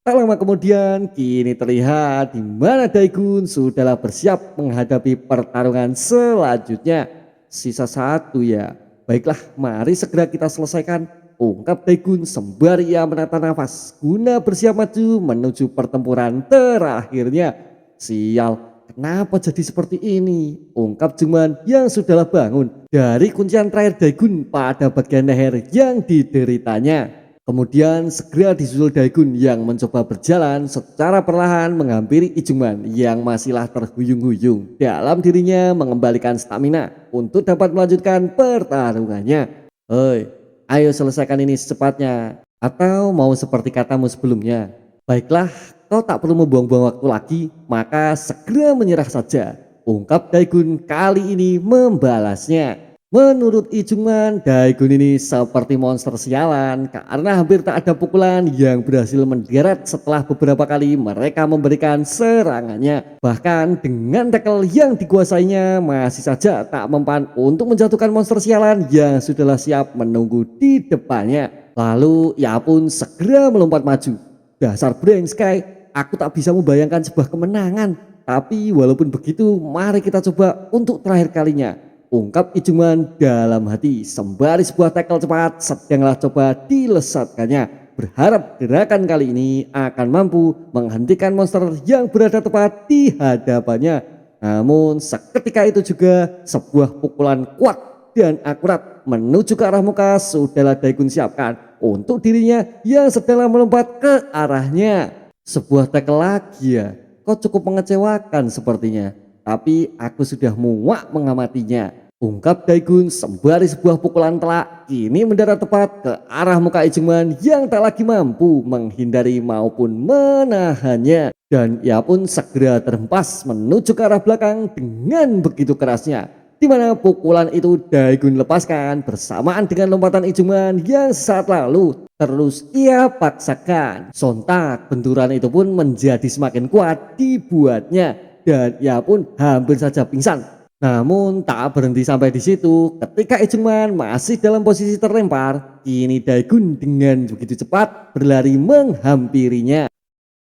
Tak lama kemudian kini terlihat di mana Daegun sudahlah bersiap menghadapi pertarungan selanjutnya. Sisa satu ya. Baiklah, mari segera kita selesaikan, ungkap Daegun sembari ia menata nafas guna bersiap maju menuju pertempuran terakhirnya. Sial, kenapa jadi seperti ini? Ungkap Jungman yang sudahlah bangun dari kuncian terakhir Daegun pada bagian leher yang dideritanya. Kemudian segera disusul Daegun yang mencoba berjalan secara perlahan menghampiri Jungman yang masihlah terhuyung-huyung dalam dirinya mengembalikan stamina untuk dapat melanjutkan pertarungannya. Hei, ayo selesaikan ini secepatnya. Atau mau seperti katamu sebelumnya? Baiklah, kau tak perlu membuang-buang waktu lagi, maka segera menyerah saja, ungkap Daegun kali ini membalasnya. Menurut Jungman, Daegun ini seperti monster sialan karena hampir tak ada pukulan yang berhasil menggeret setelah beberapa kali mereka memberikan serangannya. Bahkan dengan tackle yang dikuasainya masih saja tak mempan untuk menjatuhkan monster sialan yang sudahlah siap menunggu di depannya. Lalu ia pun segera melompat maju. Dasar Brain Sky, aku tak bisa membayangkan sebuah kemenangan. Tapi walaupun begitu, mari kita coba untuk terakhir kalinya. ungkap Ijuman dalam hati sembari sebuah tackle cepat sedanglah coba dilesatkannya. Berharap gerakan kali ini akan mampu menghentikan monster yang berada tepat di hadapannya. Namun seketika itu juga sebuah pukulan kuat dan akurat menuju ke arah muka sudahlah Daegun siapkan untuk dirinya yang sedang melompat ke arahnya. Sebuah tackle lagi ya, kok cukup mengecewakan sepertinya. Tapi aku sudah muak mengamatinya. Ungkap Daegun sembari sebuah pukulan telak kini mendarat tepat ke arah muka Ijuman yang tak lagi mampu menghindari maupun menahannya. Dan ia pun segera terhempas menuju ke arah belakang dengan begitu kerasnya. Di mana pukulan itu Daegun lepaskan bersamaan dengan lompatan Ijuman yang saat lalu terus ia paksakan. Sontak benturan itu pun menjadi semakin kuat dibuatnya dan ia pun hampir saja pingsan. Namun tak berhenti sampai di situ, ketika Ijuman masih dalam posisi terlempar, kini Daegun dengan begitu cepat berlari menghampirinya.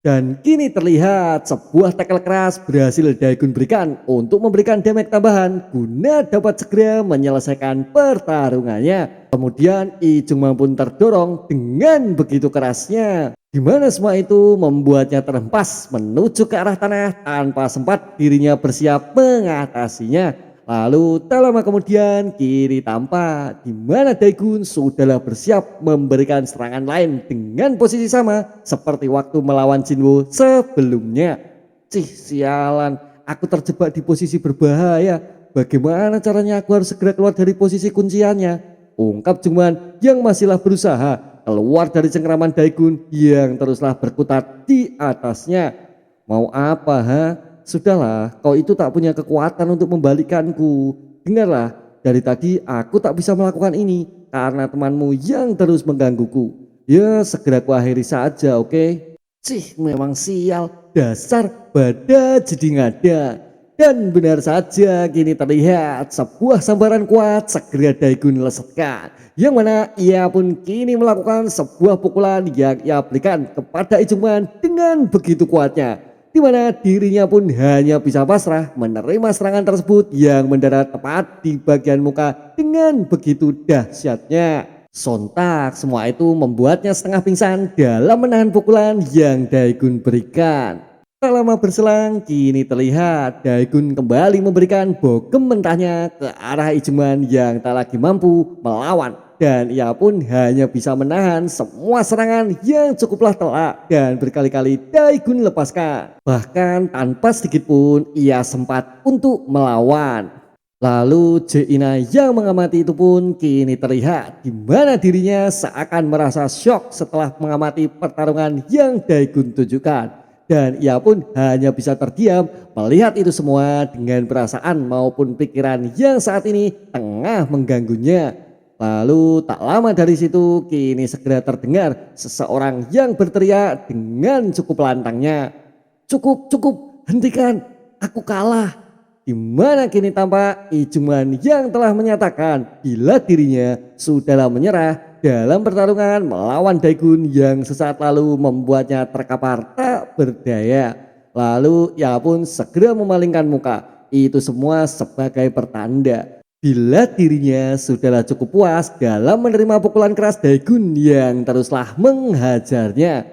Dan kini terlihat sebuah tackle keras berhasil Daegun berikan untuk memberikan damage tambahan guna dapat segera menyelesaikan pertarungannya. Kemudian Ijuman pun terdorong dengan begitu kerasnya, di mana semua itu membuatnya terhempas menuju ke arah tanah tanpa sempat dirinya bersiap mengatasinya. Lalu tak lama kemudian kini tampak di mana Daegun sudahlah bersiap memberikan serangan lain dengan posisi sama seperti waktu melawan Jinwoo sebelumnya. Cih sialan, aku terjebak di posisi berbahaya. Bagaimana caranya aku harus segera keluar dari posisi kunciannya? Ungkap Jungman yang masihlah berusaha keluar dari cengkraman Daegun yang teruslah berkutat di atasnya. Mau apa ha? Sudahlah, kau itu tak punya kekuatan untuk membalikkanku. Dengarlah, dari tadi aku tak bisa melakukan ini karena temanmu yang terus menggangguku. Ya segera kuakhiri saja, oke? Cih, memang sial, dasar bada jadi ngada. Dan benar saja kini terlihat sebuah sambaran kuat segera Daegun lesatkan. Yang mana ia pun kini melakukan sebuah pukulan yang ia berikan kepada Ijuman dengan begitu kuatnya. Di mana dirinya pun hanya bisa pasrah menerima serangan tersebut yang mendarat tepat di bagian muka dengan begitu dahsyatnya. Sontak semua itu membuatnya setengah pingsan dalam menahan pukulan yang Daegun berikan. Tak lama berselang kini terlihat Daegun kembali memberikan bogem mentahnya ke arah Ijuman yang tak lagi mampu melawan. Dan ia pun hanya bisa menahan semua serangan yang cukuplah telak dan berkali-kali Daegun lepaskan. Bahkan tanpa sedikit pun ia sempat untuk melawan. Lalu Jae-ina yang mengamati itu pun kini terlihat di mana dirinya seakan merasa syok setelah mengamati pertarungan yang Daegun tunjukkan. Dan ia pun hanya bisa terdiam melihat itu semua dengan perasaan maupun pikiran yang saat ini tengah mengganggunya. Lalu tak lama dari situ kini segera terdengar seseorang yang berteriak dengan cukup lantangnya. Cukup, cukup, hentikan, aku kalah. Di mana kini tampak Ijuman yang telah menyatakan bila dirinya sudahlah menyerah dalam pertarungan melawan Daegun yang sesaat lalu membuatnya terkapar tak berdaya. Lalu ia pun segera memalingkan muka. Itu semua sebagai pertanda bila dirinya sudahlah cukup puas dalam menerima pukulan keras Daegun yang teruslah menghajarnya.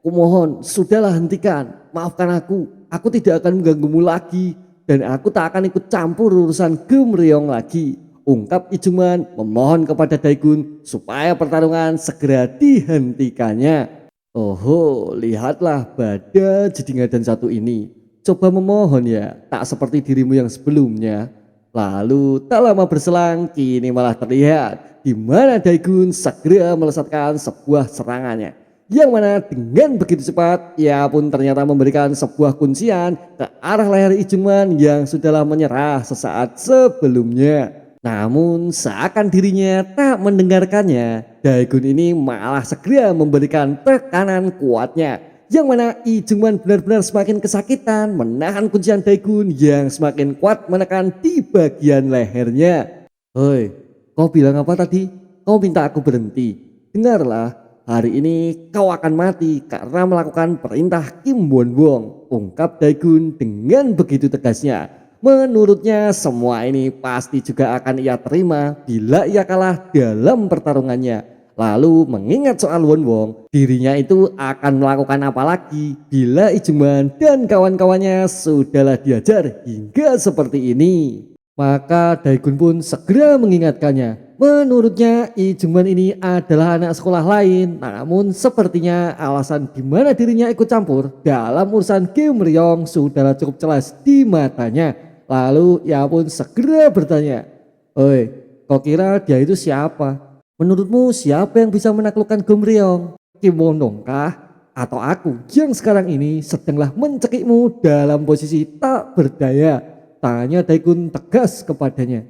Kumohon, sudahlah hentikan, maafkan aku tidak akan mengganggumu lagi dan aku tak akan ikut campur urusan Geumryong lagi. Ungkap Ijuman memohon kepada Daegun supaya pertarungan segera dihentikannya. Oh, lihatlah Bada Jedinga dan satu ini. Coba memohon ya, tak seperti dirimu yang sebelumnya. Lalu tak lama berselang kini malah terlihat di mana Daegun segera melesatkan sebuah serangannya. Yang mana dengan begitu cepat ia pun ternyata memberikan sebuah kuncian ke arah leher Ijuman yang sudahlah menyerah sesaat sebelumnya. Namun seakan dirinya tak mendengarkannya, Daegun ini malah segera memberikan tekanan kuatnya. Yang mana Ijuman benar-benar semakin kesakitan menahan kuncian Daegun yang semakin kuat menekan di bagian lehernya. Hoi, kau bilang apa tadi? Kau minta aku berhenti. Dengarlah, hari ini kau akan mati karena melakukan perintah Kim Won Wong. Ungkap Daegun dengan begitu tegasnya. Menurutnya semua ini pasti juga akan ia terima bila ia kalah dalam pertarungannya. Lalu mengingat soal Wonwong, dirinya itu akan melakukan apa lagi bila Ijuman dan kawan-kawannya sudahlah diajar hingga seperti ini. Maka Daegun pun segera mengingatkannya. Menurutnya Ijuman ini adalah anak sekolah lain, namun sepertinya alasan di mana dirinya ikut campur dalam urusan Kim Ryong sudahlah cukup jelas di matanya. Lalu ia pun segera bertanya, "Oi, kau kira dia itu siapa? Menurutmu siapa yang bisa menaklukkan Gomryong? Kim Won kah? Atau aku yang sekarang ini sedanglah mencekikmu dalam posisi tak berdaya?" Tanya Daegun tegas kepadanya.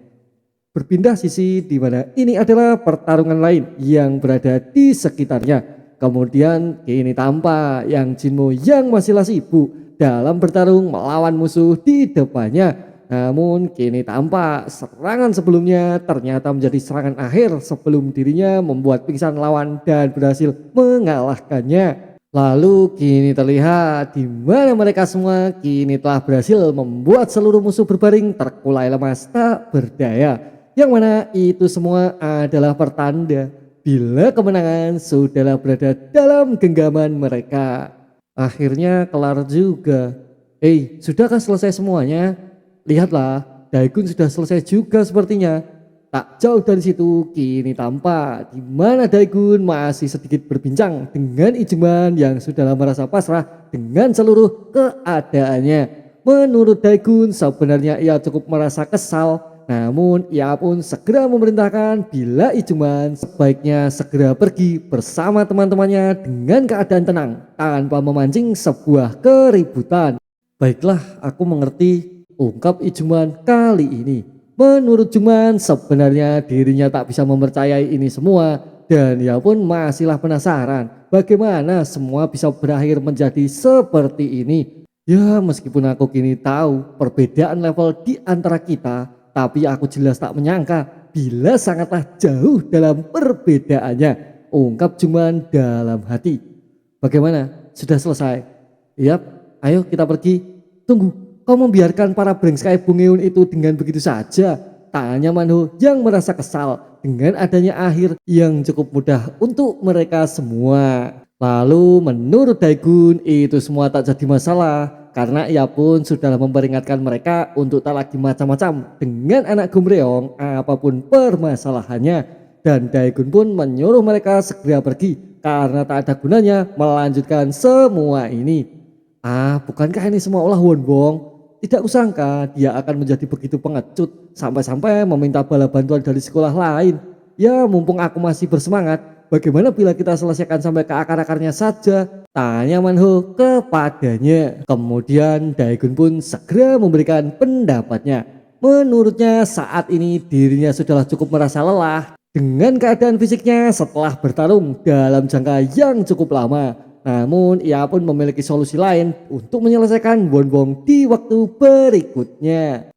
Berpindah sisi di mana ini adalah pertarungan lain yang berada di sekitarnya. Kemudian kini tampak Yang Jinmo yang masihlah sibuk dalam bertarung melawan musuh di depannya. Namun kini tampak serangan sebelumnya ternyata menjadi serangan akhir sebelum dirinya membuat pingsan lawan dan berhasil mengalahkannya. Lalu kini terlihat di mana mereka semua kini telah berhasil membuat seluruh musuh berbaring terkulai lemas tak berdaya. Yang mana itu semua adalah pertanda bila kemenangan sudahlah berada dalam genggaman mereka. Akhirnya kelar juga. Sudahkah selesai semuanya? Lihatlah, Daegun sudah selesai juga sepertinya. Tak jauh dari situ kini tampak di mana Daegun masih sedikit berbincang dengan Ijuman yang sudah merasa pasrah dengan seluruh keadaannya. Menurut Daegun sebenarnya ia cukup merasa kesal, namun ia pun segera memerintahkan bila Ijuman sebaiknya segera pergi bersama teman-temannya dengan keadaan tenang tanpa memancing sebuah keributan. Baiklah, aku mengerti, ungkap Ijuman kali ini. Menurut Juman sebenarnya dirinya tak bisa mempercayai ini semua dan ia pun masihlah penasaran bagaimana semua bisa berakhir menjadi seperti ini. Ya meskipun aku kini tahu perbedaan level di antara kita, tapi aku jelas tak menyangka bila sangatlah jauh dalam perbedaannya, ungkap Juman dalam hati. Bagaimana? Sudah selesai? Yap, ayo kita pergi. Tunggu. Kau membiarkan para brengskai Bungeun itu dengan begitu saja? Tanya Manho yang merasa kesal dengan adanya akhir yang cukup mudah untuk mereka semua. Lalu menurut Daegun itu semua tak jadi masalah karena ia pun sudah memperingatkan mereka untuk tak lagi macam-macam dengan anak Gomryong apapun permasalahannya. Dan Daegun pun menyuruh mereka segera pergi karena tak ada gunanya melanjutkan semua ini. Bukankah ini semua ulah Wonwong? Tidak kusangka dia akan menjadi begitu pengecut sampai-sampai meminta bala bantuan dari sekolah lain. Ya mumpung aku masih bersemangat, bagaimana bila kita selesaikan sampai ke akar-akarnya saja? Tanya Manho kepadanya. Kemudian Daegun pun segera memberikan pendapatnya. Menurutnya saat ini dirinya sudahlah cukup merasa lelah dengan keadaan fisiknya setelah bertarung dalam jangka yang cukup lama. Namun ia pun memiliki solusi lain untuk menyelesaikan Wonwong di waktu berikutnya.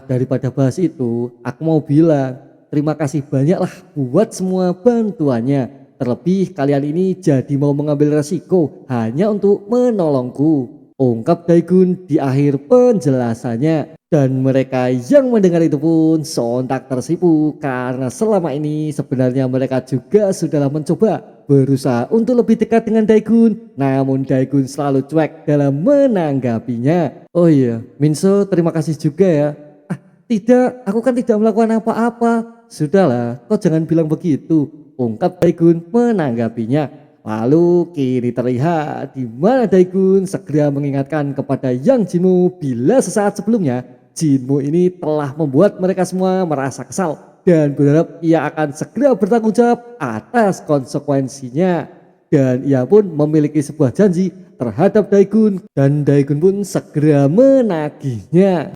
Daripada bahas itu, aku mau bilang terima kasih banyaklah buat semua bantuannya. Terlebih kalian ini jadi mau mengambil resiko hanya untuk menolongku, ungkap Daegun di akhir penjelasannya. Dan mereka yang mendengar itu pun sontak tersipu karena selama ini sebenarnya mereka juga sudahlah mencoba berusaha untuk lebih dekat dengan Daegun, namun Daegun selalu cuek dalam menanggapinya. Oh iya, Minso terima kasih juga ya. Tidak, aku kan tidak melakukan apa-apa. Sudahlah, kau jangan bilang begitu, ungkap Daegun menanggapinya. Lalu kini terlihat di mana Daegun segera mengingatkan kepada Yang Jinmo bila sesaat sebelumnya Jinmo ini telah membuat mereka semua merasa kesal dan berharap ia akan segera bertanggung jawab atas konsekuensinya. Dan ia pun memiliki sebuah janji terhadap Daegun dan Daegun pun segera menagihnya.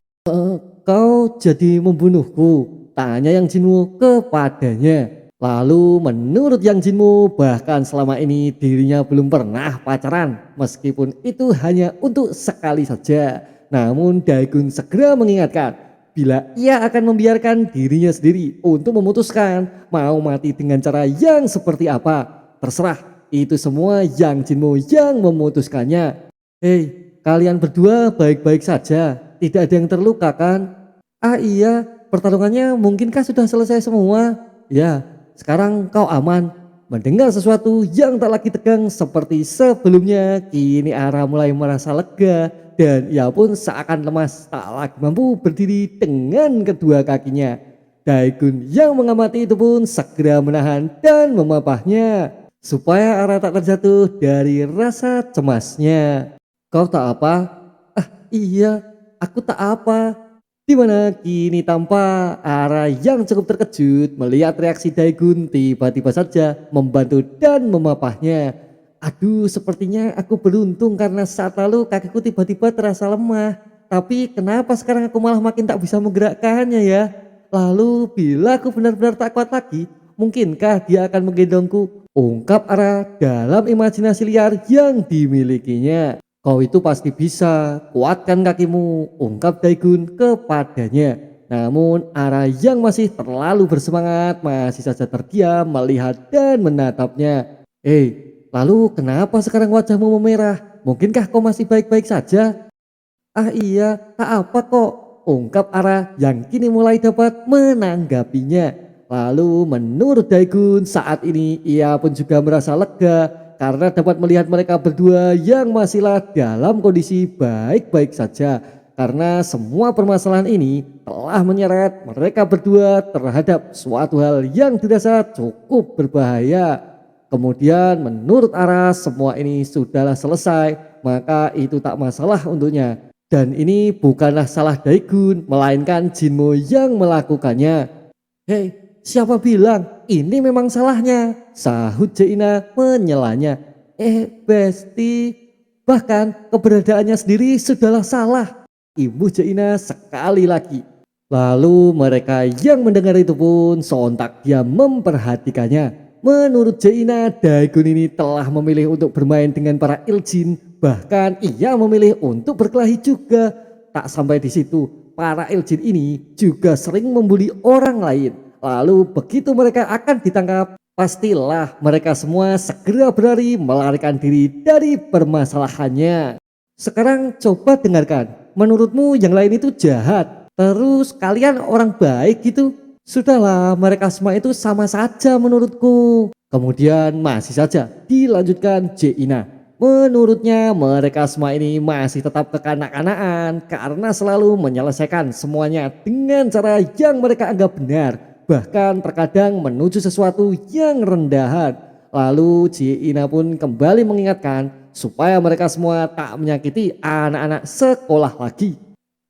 Kau jadi membunuhku? Tanya Yang Jinmo kepadanya. Lalu menurut Yang Jinmo bahkan selama ini dirinya belum pernah pacaran meskipun itu hanya untuk sekali saja. Namun Daegun segera mengingatkan bila ia akan membiarkan dirinya sendiri untuk memutuskan mau mati dengan cara yang seperti apa. Terserah, itu semua Yang Jinmo yang memutuskannya. Kalian berdua baik-baik saja? tidak ada yang terluka kan? Ah iya, pertarungannya mungkinkah sudah selesai semua? Ya, sekarang kau aman. Mendengar sesuatu yang tak lagi tegang seperti sebelumnya, kini Ara mulai merasa lega dan ia pun seakan lemas tak lagi mampu berdiri dengan kedua kakinya. Daegun yang mengamati itu pun segera menahan dan memapahnya supaya Ara tak terjatuh dari rasa cemasnya. Kau tak apa? Ah iya, aku tak apa. Di mana kini tampak Ara yang cukup terkejut melihat reaksi Daegun tiba-tiba saja membantu dan memapahnya. Aduh, sepertinya aku beruntung karena saat lalu kakiku tiba-tiba terasa lemah. Tapi kenapa sekarang aku malah makin tak bisa menggerakkannya ya? Lalu bila aku benar-benar tak kuat lagi, mungkinkah dia akan menggendongku? Ungkap Ara dalam imajinasi liar yang dimilikinya. Kau itu pasti bisa, kuatkan kakimu, ungkap Daegun kepadanya. Namun Ara yang masih terlalu bersemangat masih saja terdiam melihat dan menatapnya. Lalu kenapa sekarang wajahmu memerah? Mungkinkah kau masih baik-baik saja? Ah iya, tak apa kok, ungkap Ara yang kini mulai dapat menanggapinya. Lalu menurut Daegun saat ini ia pun juga merasa lega karena dapat melihat mereka berdua yang masihlah dalam kondisi baik-baik saja. Karena semua permasalahan ini telah menyeret mereka berdua terhadap suatu hal yang dirasa cukup berbahaya. Kemudian menurut Ara semua ini sudahlah selesai, maka itu tak masalah untuknya. Dan ini bukanlah salah Daegun, melainkan Jinmo yang melakukannya. Siapa bilang ini memang salahnya? Sahut Jaina menyelanya. Besti, bahkan keberadaannya sendiri sudahlah salah. Ibu Jaina sekali lagi. Lalu mereka yang mendengar itu pun sontak dia memperhatikannya. Menurut Jaina, Daegun ini telah memilih untuk bermain dengan para Iljin. Bahkan ia memilih untuk berkelahi juga. Tak sampai di situ, para Iljin ini juga sering membuli orang lain. Lalu begitu mereka akan ditangkap, pastilah mereka semua segera berlari melarikan diri dari permasalahannya. Sekarang coba dengarkan, menurutmu yang lain itu jahat, terus kalian orang baik gitu? Sudahlah, mereka semua itu sama saja menurutku. Kemudian masih saja dilanjutkan Jaina. Menurutnya mereka semua ini masih tetap kekanak-kanakan karena selalu menyelesaikan semuanya dengan cara yang mereka anggap benar. Bahkan terkadang menuju sesuatu yang rendahan. Lalu Jaina pun kembali mengingatkan supaya mereka semua tak menyakiti anak-anak sekolah lagi.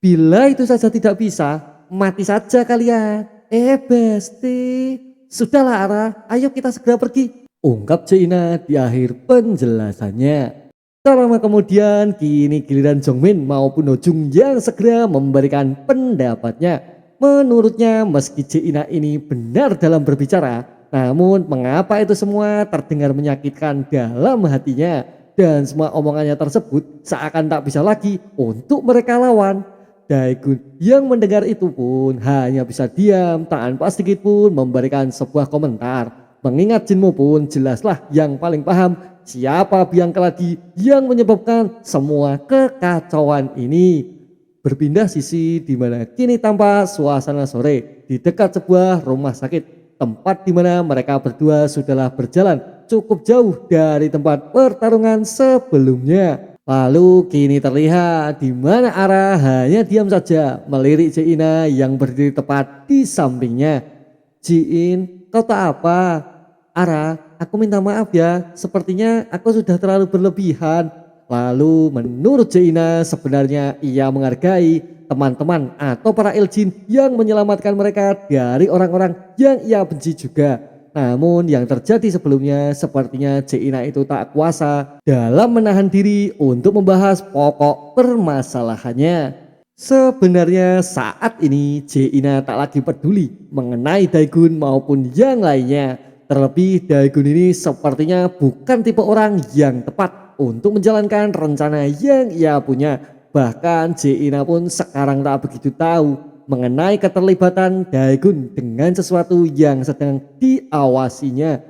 Bila itu saja tidak bisa, mati saja kalian. Besti, sudahlah Ara, ayo kita segera pergi, ungkap Jaina di akhir penjelasannya. Tak lama kemudian kini giliran Jongmin maupun Hojung yang segera memberikan pendapatnya. Menurutnya meski Jaina ini benar dalam berbicara, namun mengapa itu semua terdengar menyakitkan dalam hatinya dan semua omongannya tersebut seakan tak bisa lagi untuk mereka lawan. Daegun yang mendengar itu pun hanya bisa diam tanpa sedikit pun memberikan sebuah komentar. Mengingat Jinmo pun jelaslah yang paling paham siapa biang keladi yang menyebabkan semua kekacauan ini. Berpindah sisi di mana kini tampak suasana sore di dekat sebuah rumah sakit. Tempat di mana mereka berdua sudahlah berjalan cukup jauh dari tempat pertarungan sebelumnya. Lalu kini terlihat di mana Ara hanya diam saja melirik Jaina yang berdiri tepat di sampingnya. Jin, kau tak apa? Ara, aku minta maaf ya, sepertinya aku sudah terlalu berlebihan. Lalu menurut Jaina sebenarnya ia menghargai teman-teman atau para Iljin yang menyelamatkan mereka dari orang-orang yang ia benci juga. Namun yang terjadi sebelumnya sepertinya Jaina itu tak kuasa dalam menahan diri untuk membahas pokok permasalahannya. Sebenarnya saat ini Jaina tak lagi peduli mengenai Daegun maupun yang lainnya. Terlebih Daegun ini sepertinya bukan tipe orang yang tepat untuk menjalankan rencana yang ia punya. Bahkan Jaina pun sekarang tak begitu tahu mengenai keterlibatan Daegun dengan sesuatu yang sedang diawasinya.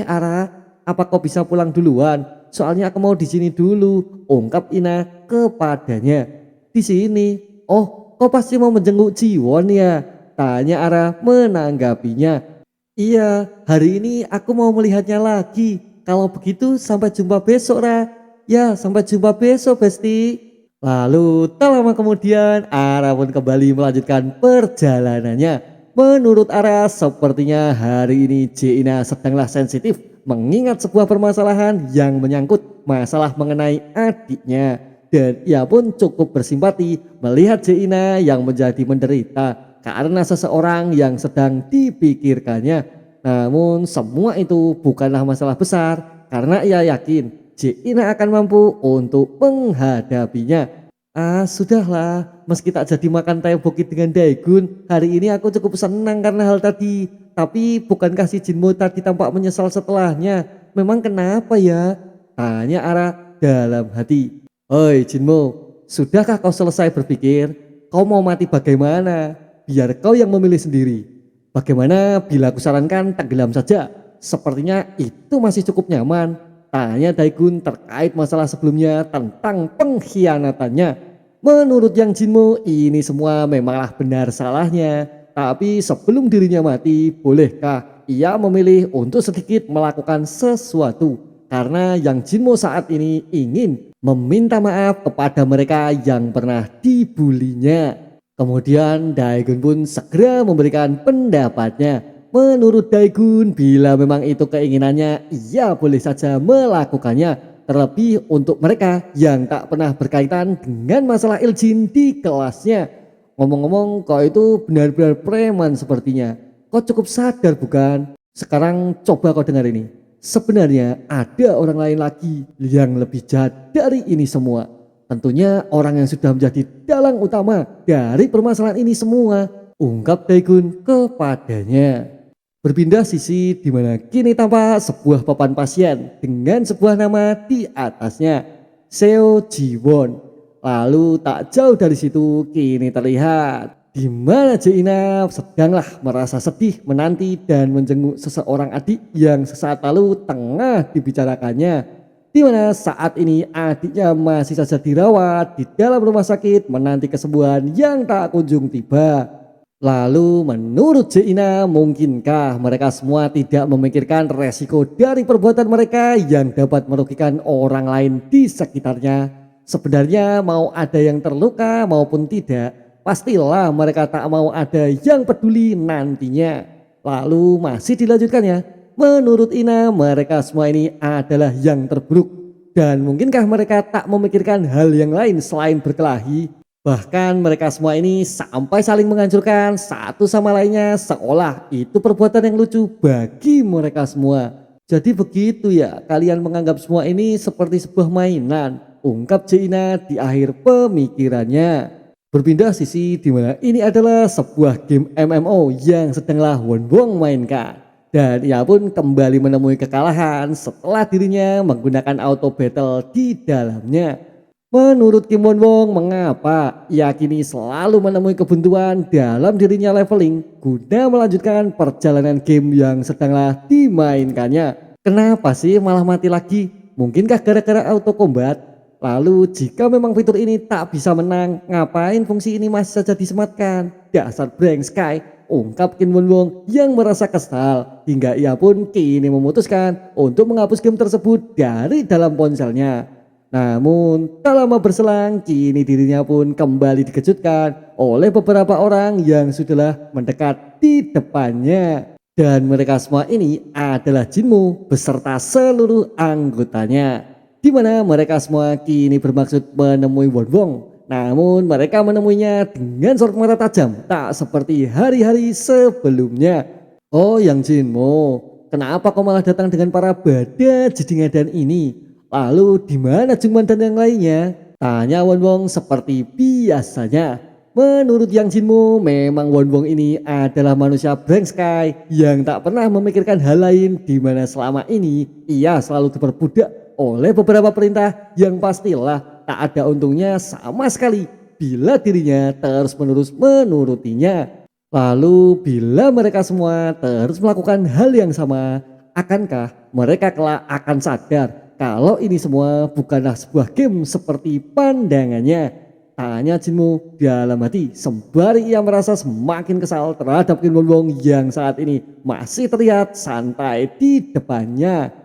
Ara, apa kau bisa pulang duluan? Soalnya aku mau di sini dulu, ungkap Ina kepadanya. Di sini? Oh, kau pasti mau menjenguk Jiwon ya? Tanya Ara menanggapinya. Iya, hari ini aku mau melihatnya lagi. Kalau begitu sampai jumpa besok, Ra. Ya, sampai jumpa besok, Besti. Lalu tak lama kemudian Ara pun kembali melanjutkan perjalanannya. Menurut Ara sepertinya hari ini Jeina sedanglah sensitif mengingat sebuah permasalahan yang menyangkut masalah mengenai adiknya. Dan ia pun cukup bersimpati melihat Jeina yang menjadi menderita karena seseorang yang sedang dipikirkannya. Namun semua itu bukanlah masalah besar karena ia yakin Jeina akan mampu untuk menghadapinya. Ah, sudahlah, meski tak jadi makan tteokbokki dengan Daegun, hari ini aku cukup senang karena hal tadi. Tapi bukankah si Jinmo tadi tampak menyesal setelahnya? Memang kenapa ya? Tanya Ara dalam hati. Oi Jinmo, sudahkah kau selesai berpikir? Kau mau mati bagaimana? Biar kau yang memilih sendiri. Bagaimana bila aku sarankan tenggelam saja? Sepertinya itu masih cukup nyaman. Tanya Daegun terkait masalah sebelumnya tentang pengkhianatannya. Menurut Yang Jinmo ini semua memanglah benar salahnya. Tapi sebelum dirinya mati, bolehkah ia memilih untuk sedikit melakukan sesuatu? Karena Yang Jinmo saat ini ingin meminta maaf kepada mereka yang pernah dibulinya. Kemudian Daegun pun segera memberikan pendapatnya. Menurut Daegun, bila memang itu keinginannya, ia boleh saja melakukannya. Terlebih untuk mereka yang tak pernah berkaitan dengan masalah Iljin di kelasnya. Ngomong-ngomong, kau itu benar-benar preman sepertinya. Kau cukup sadar bukan? Sekarang coba kau dengar ini. Sebenarnya ada orang lain lagi yang lebih jahat dari ini semua. Tentunya orang yang sudah menjadi dalang utama dari permasalahan ini semua. Ungkap Daegun kepadanya. Berpindah sisi di mana kini tampak sebuah papan pasien dengan sebuah nama di atasnya, Seo Jiwon. Lalu tak jauh dari situ kini terlihat di mana Jeina sedanglah merasa sedih menanti dan menjenguk seseorang adik yang sesaat lalu tengah dibicarakannya. Di mana saat ini adiknya masih saja dirawat di dalam rumah sakit menanti kesembuhan yang tak kunjung tiba. Lalu menurut Jeina, mungkinkah mereka semua tidak memikirkan resiko dari perbuatan mereka yang dapat merugikan orang lain di sekitarnya? Sebenarnya mau ada yang terluka maupun tidak, pastilah mereka tak mau ada yang peduli nantinya. Lalu masih dilanjutkan ya. Menurut Ina, mereka semua ini adalah yang terburuk. Dan mungkinkah mereka tak memikirkan hal yang lain selain berkelahi? Bahkan mereka semua ini sampai saling menghancurkan satu sama lainnya seolah itu perbuatan yang lucu bagi mereka semua. Jadi begitu ya, kalian menganggap semua ini seperti sebuah mainan, ungkap Jeina di akhir pemikirannya. Berpindah sisi di mana ini adalah sebuah game MMO yang sedanglah Wonbong mainkan. Dan ia pun kembali menemui kekalahan setelah dirinya menggunakan auto battle di dalamnya. Menurut Kim Won Wong, mengapa ia kini selalu menemui kebuntuan dalam dirinya leveling guna melanjutkan perjalanan game yang sedanglah dimainkannya. Kenapa sih malah mati lagi? Mungkinkah gara-gara auto combat? Lalu jika memang fitur ini tak bisa menang, ngapain fungsi ini masih saja disematkan? Dasar Blank Sky, ungkap Kim Won Wong yang merasa kesal hingga ia pun kini memutuskan untuk menghapus game tersebut dari dalam ponselnya. Namun tak lama berselang kini dirinya pun kembali dikejutkan oleh beberapa orang yang sudahlah mendekat di depannya. Dan mereka semua ini adalah Jinmo beserta seluruh anggotanya. Di mana mereka semua kini bermaksud menemui Wonbong. Namun mereka menemuinya dengan sorot mata tajam tak seperti hari-hari sebelumnya. Oh Yang Jinmo, kenapa kau malah datang dengan para bada jedingadan ini? Lalu di mana Jungman dan yang lainnya? Tanya Wonbong seperti biasanya. Menurut Yang Jinmo, memang Wonbong ini adalah manusia Blank Sky yang tak pernah memikirkan hal lain di mana selama ini ia selalu diperbudak oleh beberapa perintah yang pastilah tak ada untungnya sama sekali bila dirinya terus-menerus menurutinya. Lalu bila mereka semua terus melakukan hal yang sama, akankah mereka kelak akan sadar kalau ini semua bukanlah sebuah game seperti pandangannya? Tanya Jinmu dalam hati sembari ia merasa semakin kesal terhadap Kim Won Won yang saat ini masih terlihat santai di depannya.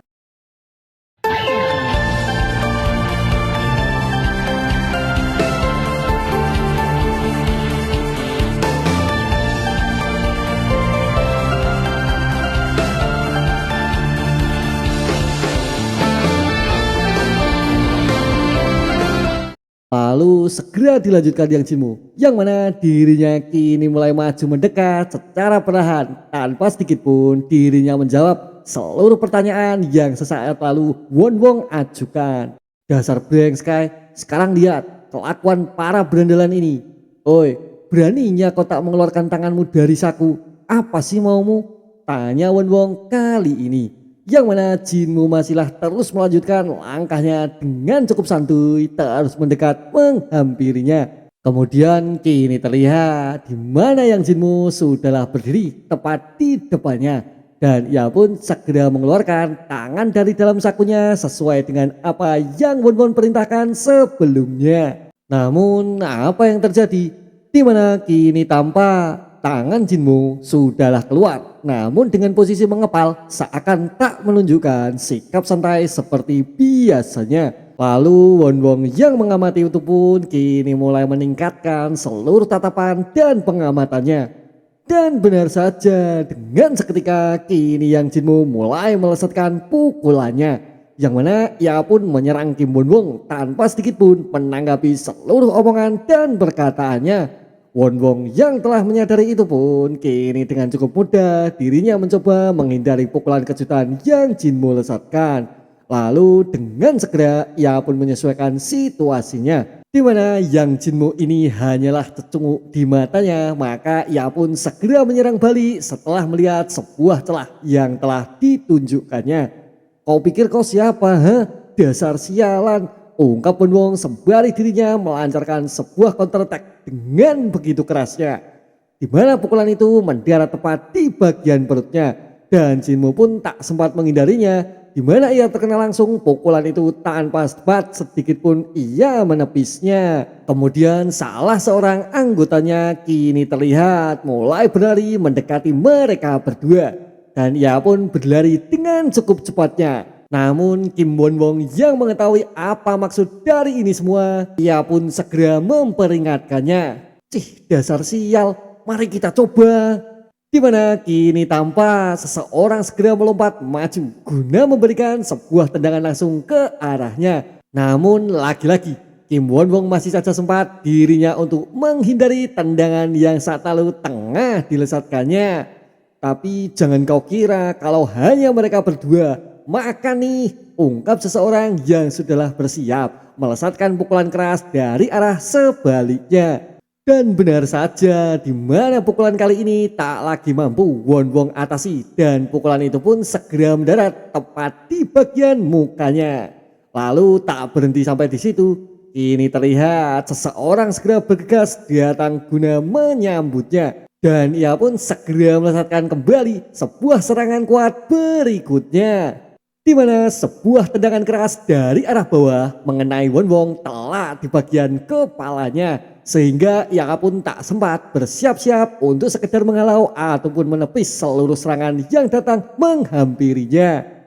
Lalu segera dilanjutkan Yang Jinmu, yang mana dirinya kini mulai maju mendekat secara perlahan tanpa sedikit pun dirinya menjawab seluruh pertanyaan yang sesaat lalu Won Won ajukan. Dasar Blank Sky, sekarang lihat kelakuan para berandalan ini. Oi, beraninya kau tak mengeluarkan tanganmu dari saku. Apa sih maumu? Tanya Won Won kali ini. Yang mana Jinmu masihlah terus melanjutkan langkahnya dengan cukup santuy terus mendekat menghampirinya. Kemudian kini terlihat di mana Yang Jinmu sudahlah berdiri tepat di depannya dan ia pun segera mengeluarkan tangan dari dalam sakunya sesuai dengan apa yang Won Won perintahkan sebelumnya. Namun apa yang terjadi? Di mana kini tampak tangan Jinmu sudahlah keluar, namun dengan posisi mengepal seakan tak menunjukkan sikap santai seperti biasanya. Lalu Won Won yang mengamati itu pun kini mulai meningkatkan seluruh tatapan dan pengamatannya. Dan benar saja, dengan seketika kini Yang Jinmu mulai melesatkan pukulannya, yang mana ia pun menyerang Kim Won Won tanpa sedikit pun menanggapi seluruh omongan dan perkataannya. Won Won yang telah menyadari itu pun kini dengan cukup mudah dirinya mencoba menghindari pukulan kejutan yang Jinmu lesatkan. Lalu dengan segera ia pun menyesuaikan situasinya. Di mana Yang Jinmu ini hanyalah tercunguk di matanya, maka ia pun segera menyerang balik setelah melihat sebuah celah yang telah ditunjukkannya. Kau pikir kau siapa? Dasar sialan, ungkap Won Won sembari dirinya melancarkan sebuah counter attack dengan begitu kerasnya, di mana pukulan itu mendarat tepat di bagian perutnya dan Jinmu pun tak sempat menghindarinya, di mana ia terkena langsung pukulan itu tanpa sempat sedikit pun ia menepisnya. Kemudian salah seorang anggotanya kini terlihat mulai berlari mendekati mereka berdua dan ia pun berlari dengan cukup cepatnya. Namun Kim Won Won yang mengetahui apa maksud dari ini semua, ia pun segera memperingatkannya. Cih, dasar sial, mari kita coba. Di mana kini tampak seseorang segera melompat maju guna memberikan sebuah tendangan langsung ke arahnya. Namun lagi-lagi Kim Won Won masih saja sempat dirinya untuk menghindari tendangan yang saat lalu tengah dilesatkannya. Tapi jangan kau kira kalau hanya mereka berdua, maka nih, ungkap seseorang yang sudahlah bersiap melesatkan pukulan keras dari arah sebaliknya. Dan benar saja, di mana pukulan kali ini tak lagi mampu Won Won atasi dan pukulan itu pun segera mendarat tepat di bagian mukanya. Lalu tak berhenti sampai di situ, kini terlihat seseorang segera bergegas datang guna menyambutnya. Dan ia pun segera melesatkan kembali sebuah serangan kuat berikutnya, di mana sebuah tendangan keras dari arah bawah mengenai Won Won telat di bagian kepalanya, sehingga ia pun tak sempat bersiap-siap untuk sekedar menghalau ataupun menepis seluruh serangan yang datang menghampirinya.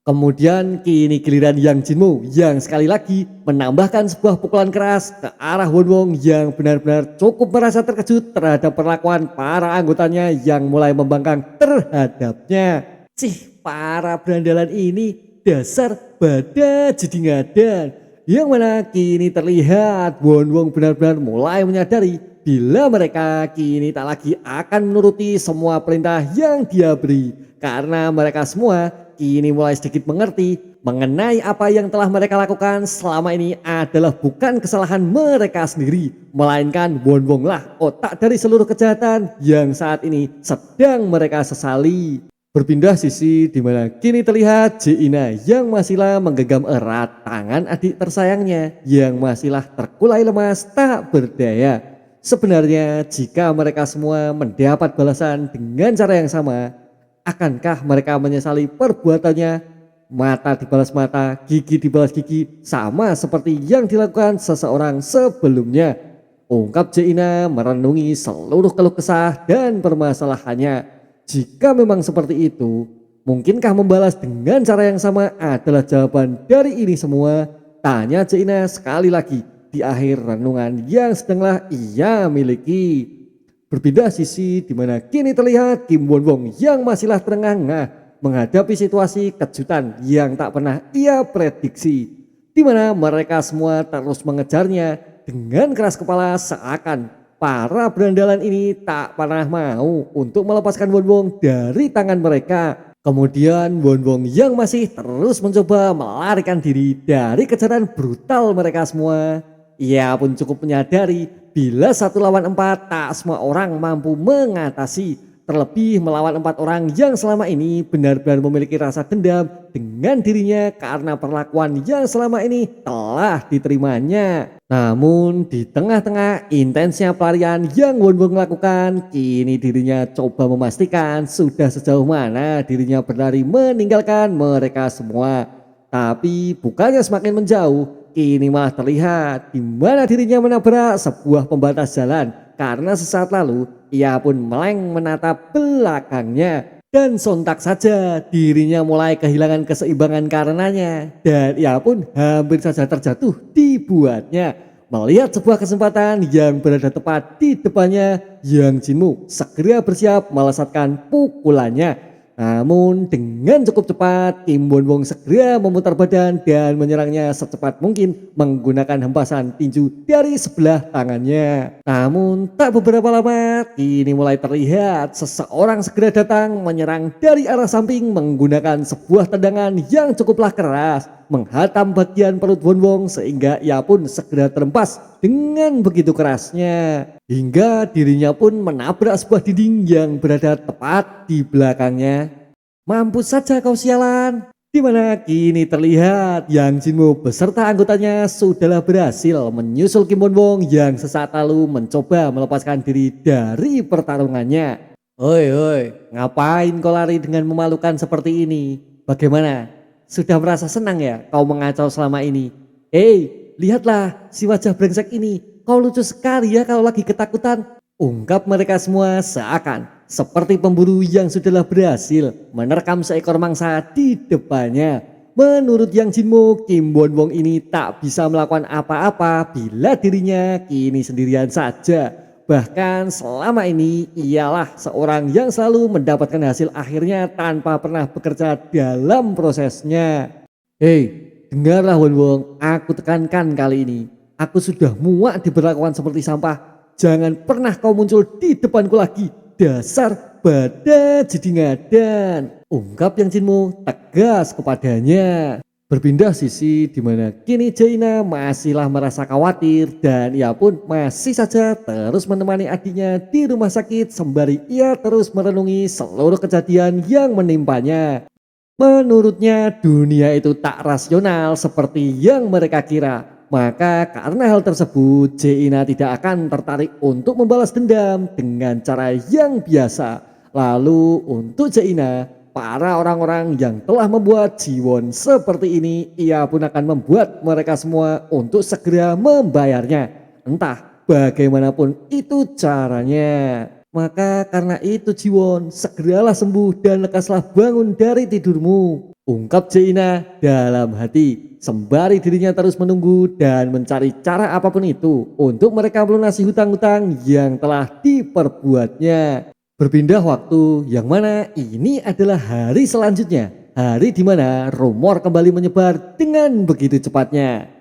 Kemudian kini giliran Yang Jinmu yang sekali lagi menambahkan sebuah pukulan keras ke arah Won Won yang benar-benar cukup merasa terkejut terhadap perlakuan para anggotanya yang mulai membangkang terhadapnya. Cih, para berandalan ini dasar pada jadi ngadan. Yang mana kini terlihat Won Won benar-benar mulai menyadari bila mereka kini tak lagi akan menuruti semua perintah yang dia beri, karena mereka semua kini mulai sedikit mengerti mengenai apa yang telah mereka lakukan selama ini adalah bukan kesalahan mereka sendiri, melainkan Won Won lah otak dari seluruh kejahatan yang saat ini sedang mereka sesali. Berpindah sisi di mana kini terlihat Jae-ina yang masihlah menggenggam erat tangan adik tersayangnya yang masihlah terkulai lemas tak berdaya. Sebenarnya jika mereka semua mendapat balasan dengan cara yang sama, akankah mereka menyesali perbuatannya? Mata dibalas mata, gigi dibalas gigi, sama seperti yang dilakukan seseorang sebelumnya. Ungkap Jaina merenungi seluruh keluh kesah dan permasalahannya. Jika memang seperti itu, mungkinkah membalas dengan cara yang sama adalah jawaban dari ini semua? Tanya Jaina sekali lagi di akhir renungan yang sedanglah ia miliki. Berpindah sisi di mana kini terlihat Kim Won Wong yang masihlah terengah-engah menghadapi situasi kejutan yang tak pernah ia prediksi. Di mana mereka semua terus mengejarnya dengan keras kepala seakan para berandalan ini tak pernah mau untuk melepaskan Won Wong dari tangan mereka. Kemudian Won Wong yang masih terus mencoba melarikan diri dari kejaran brutal mereka semua. Ia pun cukup menyadari bila 1 lawan 4 tak semua orang mampu mengatasi. Terlebih melawan 4 orang yang selama ini benar-benar memiliki rasa dendam dengan dirinya karena perlakuan yang selama ini telah diterimanya. Namun di tengah-tengah intensnya pelarian yang Won Won lakukan, kini dirinya coba memastikan sudah sejauh mana dirinya berlari meninggalkan mereka semua. Tapi bukannya semakin menjauh, kini malah terlihat di mana dirinya menabrak sebuah pembatas jalan. Karena sesaat lalu ia pun meleng menatap belakangnya dan sontak saja dirinya mulai kehilangan keseimbangan karenanya dan ia pun hampir saja terjatuh dibuatnya. Melihat sebuah kesempatan yang berada tepat di depannya, Yang Jinmu segera bersiap melesatkan pukulannya. Namun dengan cukup cepat, Kim Won Wong segera memutar badan dan menyerangnya secepat mungkin menggunakan hempasan tinju dari sebelah tangannya. Namun tak beberapa lama, kini mulai terlihat seseorang segera datang menyerang dari arah samping menggunakan sebuah tendangan yang cukuplah keras, menghantam bagian perut Won Wong sehingga ia pun segera terempas dengan begitu kerasnya. Hingga dirinya pun menabrak sebuah dinding yang berada tepat di belakangnya. Mampus saja kau sialan. Di mana kini terlihat Yang Jinmu beserta anggotanya sudahlah berhasil menyusul Kim Won Wong yang sesaat lalu mencoba melepaskan diri dari pertarungannya. Hoi, ngapain kau lari dengan memalukan seperti ini? Bagaimana? Sudah merasa senang ya kau mengacau selama ini? Lihatlah si wajah brengsek ini. Kau lucu sekali ya kalau lagi ketakutan. Ungkap mereka semua seakan seperti pemburu yang sudahlah berhasil menerkam seekor mangsa di depannya. Menurut Yang Jinmo, Kim Won Wong ini tak bisa melakukan apa-apa bila dirinya kini sendirian saja. Bahkan selama ini ialah seorang yang selalu mendapatkan hasil akhirnya tanpa pernah bekerja dalam prosesnya. Dengarlah Won Wong, aku tekankan kali ini. Aku sudah muak diberlakukan seperti sampah. Jangan pernah kau muncul di depanku lagi. Dasar badan jadi ngadan. Ungkap Yang Jinmu tegas kepadanya. Berpindah sisi di mana kini Jaina masihlah merasa khawatir dan ia pun masih saja terus menemani adiknya di rumah sakit sembari ia terus merenungi seluruh kejadian yang menimpanya. Menurutnya dunia itu tak rasional seperti yang mereka kira. Maka karena hal tersebut Jaina tidak akan tertarik untuk membalas dendam dengan cara yang biasa. Lalu untuk Jaina, para orang-orang yang telah membuat Jiwon seperti ini, ia pun akan membuat mereka semua untuk segera membayarnya. Entah bagaimanapun itu caranya. Maka karena itu Jiwon, segeralah sembuh dan lekaslah bangun dari tidurmu. Ungkap Jaina dalam hati, sembari dirinya terus menunggu dan mencari cara apapun itu untuk mereka melunasi hutang-hutang yang telah diperbuatnya. Berpindah waktu yang mana ini adalah hari selanjutnya. Hari di mana rumor kembali menyebar dengan begitu cepatnya.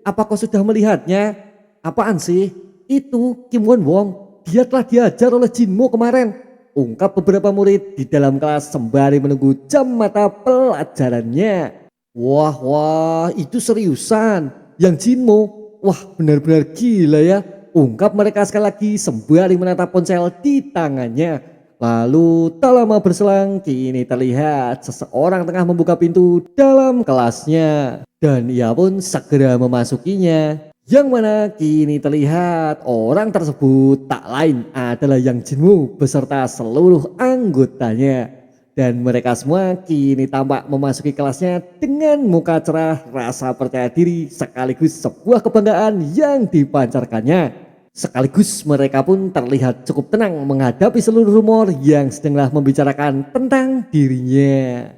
Apa kau sudah melihatnya? Apaan sih? Itu Kim Won Wong. Dia telah diajar oleh Jinmo kemarin. Ungkap beberapa murid di dalam kelas sembari menunggu jam mata pelajarannya. Wah, itu seriusan. Yang Jinmo, wah benar-benar gila ya. Ungkap mereka sekali lagi sembari menatap ponsel di tangannya. Lalu tak lama berselang kini terlihat seseorang tengah membuka pintu dalam kelasnya. Dan ia pun segera memasukinya. Yang mana kini terlihat orang tersebut tak lain adalah Yang Jinmu beserta seluruh anggotanya. Dan mereka semua kini tampak memasuki kelasnya dengan muka cerah, rasa percaya diri, sekaligus sebuah kebanggaan yang dipancarkannya. Sekaligus mereka pun terlihat cukup tenang menghadapi seluruh rumor yang sedanglah membicarakan tentang dirinya.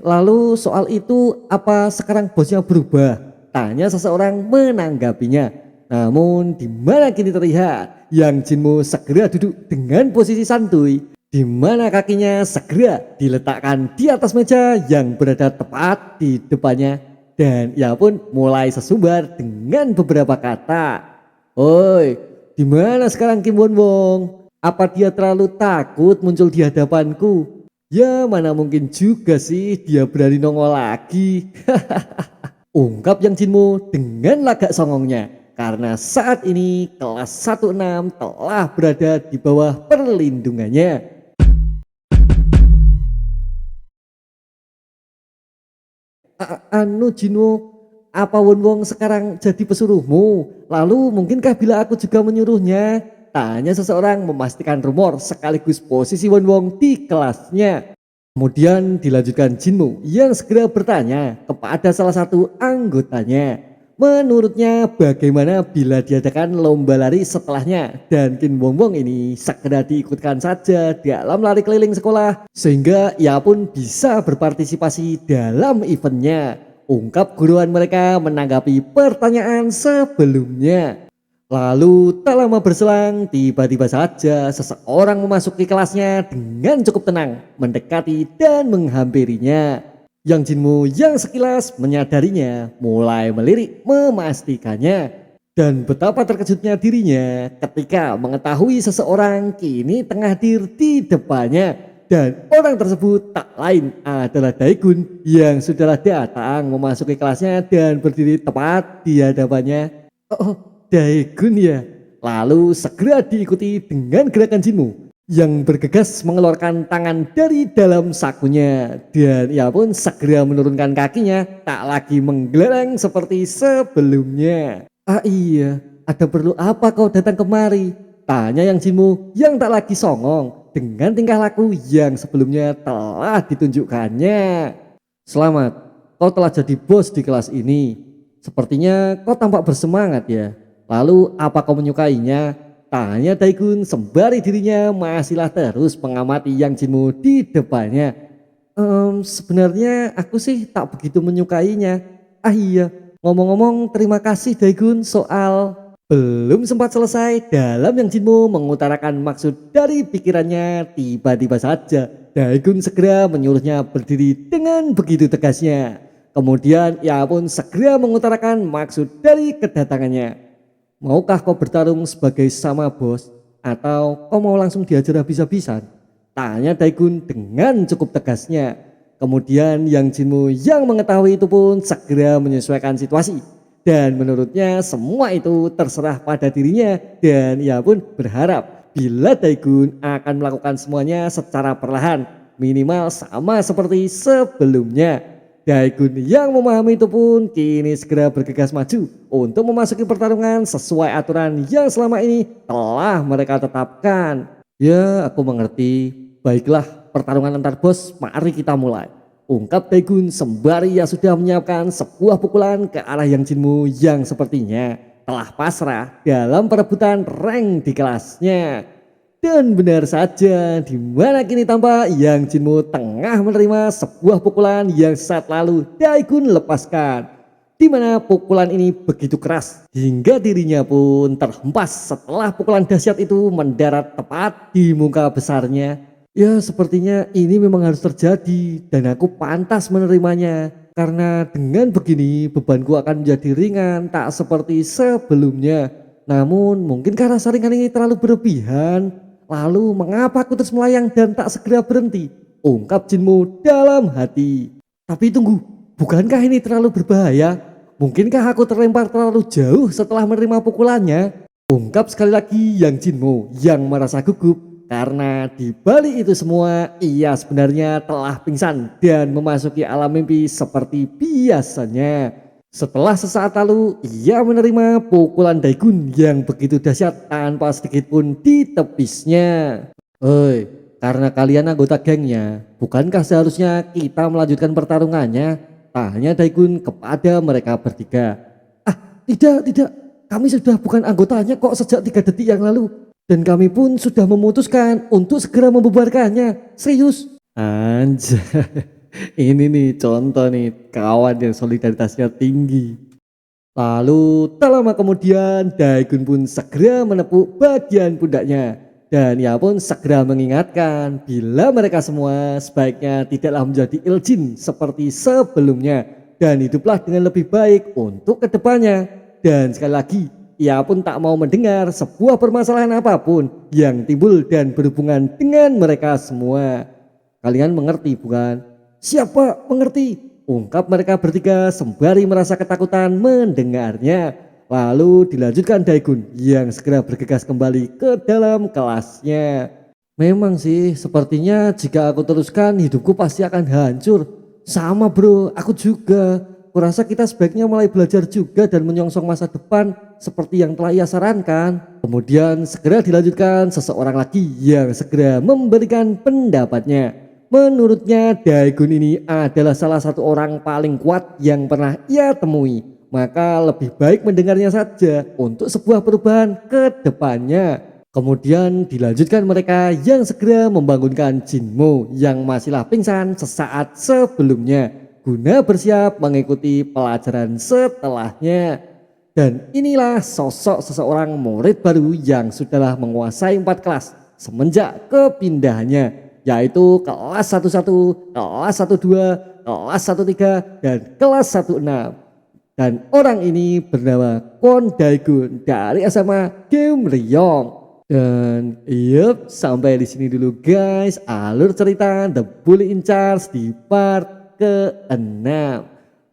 Lalu soal itu apa sekarang bosnya berubah? Tanya seseorang menanggapinya. Namun di mana kini terlihat Yang Jinmo segera duduk dengan posisi santuy, di mana kakinya segera diletakkan di atas meja yang berada tepat di depannya, dan ia pun mulai sesumbar dengan beberapa kata. Oi, di mana sekarang Kim Won Wong? Apa dia terlalu takut muncul di hadapanku? Ya mana mungkin juga sih dia berani nongol lagi. Ungkap Yang Jinmo dengan lagak songongnya. Karena saat ini kelas 16 telah berada di bawah perlindungannya. Anu Jinwo, apa Won Wong sekarang jadi pesuruhmu? Lalu mungkinkah bila aku juga menyuruhnya? Tanya seseorang memastikan rumor sekaligus posisi Won Wong di kelasnya. Kemudian dilanjutkan Jinmo yang segera bertanya kepada salah satu anggotanya. Menurutnya bagaimana bila diadakan lomba lari setelahnya, dan Kim Won Wong ini segera diikutkan saja dalam lari keliling sekolah sehingga ia pun bisa berpartisipasi dalam eventnya. Ungkap guruan mereka menanggapi pertanyaan sebelumnya. Lalu tak lama berselang tiba-tiba saja seseorang memasuki kelasnya dengan cukup tenang, mendekati dan menghampirinya. Yang Jinmo yang sekilas menyadarinya mulai melirik memastikannya, dan betapa terkejutnya dirinya ketika mengetahui seseorang kini tengah hadir di depannya, dan orang tersebut tak lain adalah Daegun yang sudah datang memasuki kelasnya dan berdiri tepat di hadapannya. Oh, Daegun ya. Lalu segera diikuti dengan gerakan Jinmo yang bergegas mengeluarkan tangan dari dalam sakunya, dan ia pun segera menurunkan kakinya, tak lagi menggeleng seperti sebelumnya. Iya, ada perlu apa kau datang kemari? Tanya Yang Jinmo yang tak lagi songong dengan tingkah laku yang sebelumnya telah ditunjukkannya. Selamat, kau telah jadi bos di kelas ini. Sepertinya kau tampak bersemangat ya. Lalu apa kau menyukainya? Tanya Daegun sembari dirinya masihlah terus mengamati Yang Jinmo di depannya. Sebenarnya aku sih tak begitu menyukainya. Iya, ngomong-ngomong terima kasih Daegun soal... Belum sempat selesai dalam Yang Jinmo mengutarakan maksud dari pikirannya, tiba-tiba saja Daegun segera menyuruhnya berdiri dengan begitu tegasnya. Kemudian ia pun segera mengutarakan maksud dari kedatangannya. Maukah kau bertarung sebagai sama bos, atau kau mau langsung diajar habis-habisan? Tanya Daegun dengan cukup tegasnya. Kemudian Yang Jinmo yang mengetahui itu pun segera menyesuaikan situasi. Dan menurutnya semua itu terserah pada dirinya, dan ia pun berharap bila Daegun akan melakukan semuanya secara perlahan, minimal sama seperti sebelumnya. Daegun yang memahami itu pun kini segera bergegas maju untuk memasuki pertarungan sesuai aturan yang selama ini telah mereka tetapkan. Ya, aku mengerti. Baiklah, pertarungan antar bos, mari kita mulai. Ungkap Daegun sembari ia sudah menyiapkan sebuah pukulan ke arah Yang Jinmo yang sepertinya telah pasrah dalam perebutan rank di kelasnya. Dan benar saja, di mana kini tampak Yang Jinmo tengah menerima sebuah pukulan yang saat lalu Daegun lepaskan. Di mana pukulan ini begitu keras hingga dirinya pun terhempas setelah pukulan dahsyat itu mendarat tepat di muka besarnya. Ya, sepertinya ini memang harus terjadi dan aku pantas menerimanya. Karena dengan begini bebanku akan menjadi ringan, tak seperti sebelumnya. Namun mungkinkah rasa ringan ini terlalu berlebihan? Lalu mengapa aku terus melayang dan tak segera berhenti? Ungkap Jinmo dalam hati. Tapi tunggu, bukankah ini terlalu berbahaya? Mungkinkah aku terlempar terlalu jauh setelah menerima pukulannya? Ungkap sekali lagi Yang Jinmo yang merasa gugup. Karena di balik itu semua ia sebenarnya telah pingsan dan memasuki alam mimpi seperti biasanya. Setelah sesaat lalu ia menerima pukulan Daegun yang begitu dahsyat tanpa sedikit pun ditepisnya. Hei, karena kalian anggota gengnya, bukankah seharusnya kita melanjutkan pertarungannya? Tanya Daegun kepada mereka bertiga. Ah, tidak. Kami sudah bukan anggotanya kok sejak 3 detik yang lalu. Dan kami pun sudah memutuskan untuk segera membubarkannya. Serius. Anjay. Ini nih contoh nih kawan yang solidaritasnya tinggi. Lalu tak lama kemudian Daegun pun segera menepuk bagian pundaknya. Dan ia pun segera mengingatkan bila mereka semua sebaiknya tidaklah menjadi iljin seperti sebelumnya. Dan hiduplah dengan lebih baik untuk kedepannya. Dan sekali lagi ia pun tak mau mendengar sebuah permasalahan apapun yang timbul dan berhubungan dengan mereka semua. Kalian mengerti bukan? Siapa mengerti? Ungkap mereka bertiga sembari merasa ketakutan mendengarnya. Lalu dilanjutkan Daegun yang segera bergegas kembali ke dalam kelasnya. Memang sih sepertinya jika aku teruskan hidupku pasti akan hancur. Sama bro, aku juga. Kurasa kita sebaiknya mulai belajar juga dan menyongsong masa depan seperti yang telah ia sarankan. Kemudian segera dilanjutkan seseorang lagi yang segera memberikan pendapatnya. Menurutnya Daegun ini adalah salah satu orang paling kuat yang pernah ia temui. Maka lebih baik mendengarnya saja untuk sebuah perubahan ke depannya. Kemudian dilanjutkan mereka yang segera membangunkan Jinmo yang masihlah pingsan sesaat sebelumnya. Guna bersiap mengikuti pelajaran setelahnya. Dan inilah sosok seseorang murid baru yang sudahlah menguasai 4 kelas semenjak kepindahannya. Yaitu kelas 11, kelas 12, kelas 13, dan kelas 16. Dan orang ini bernama Kwon Daegun dari SMA Gimryong. Dan yup, sampai di sini dulu guys alur cerita The Bully in Charge di part ke-6.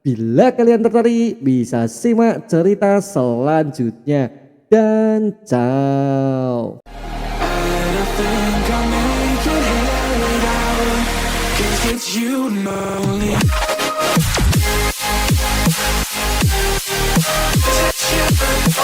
Bila kalian tertarik bisa simak cerita selanjutnya. Dan ciao. It's you and only. It's you and only.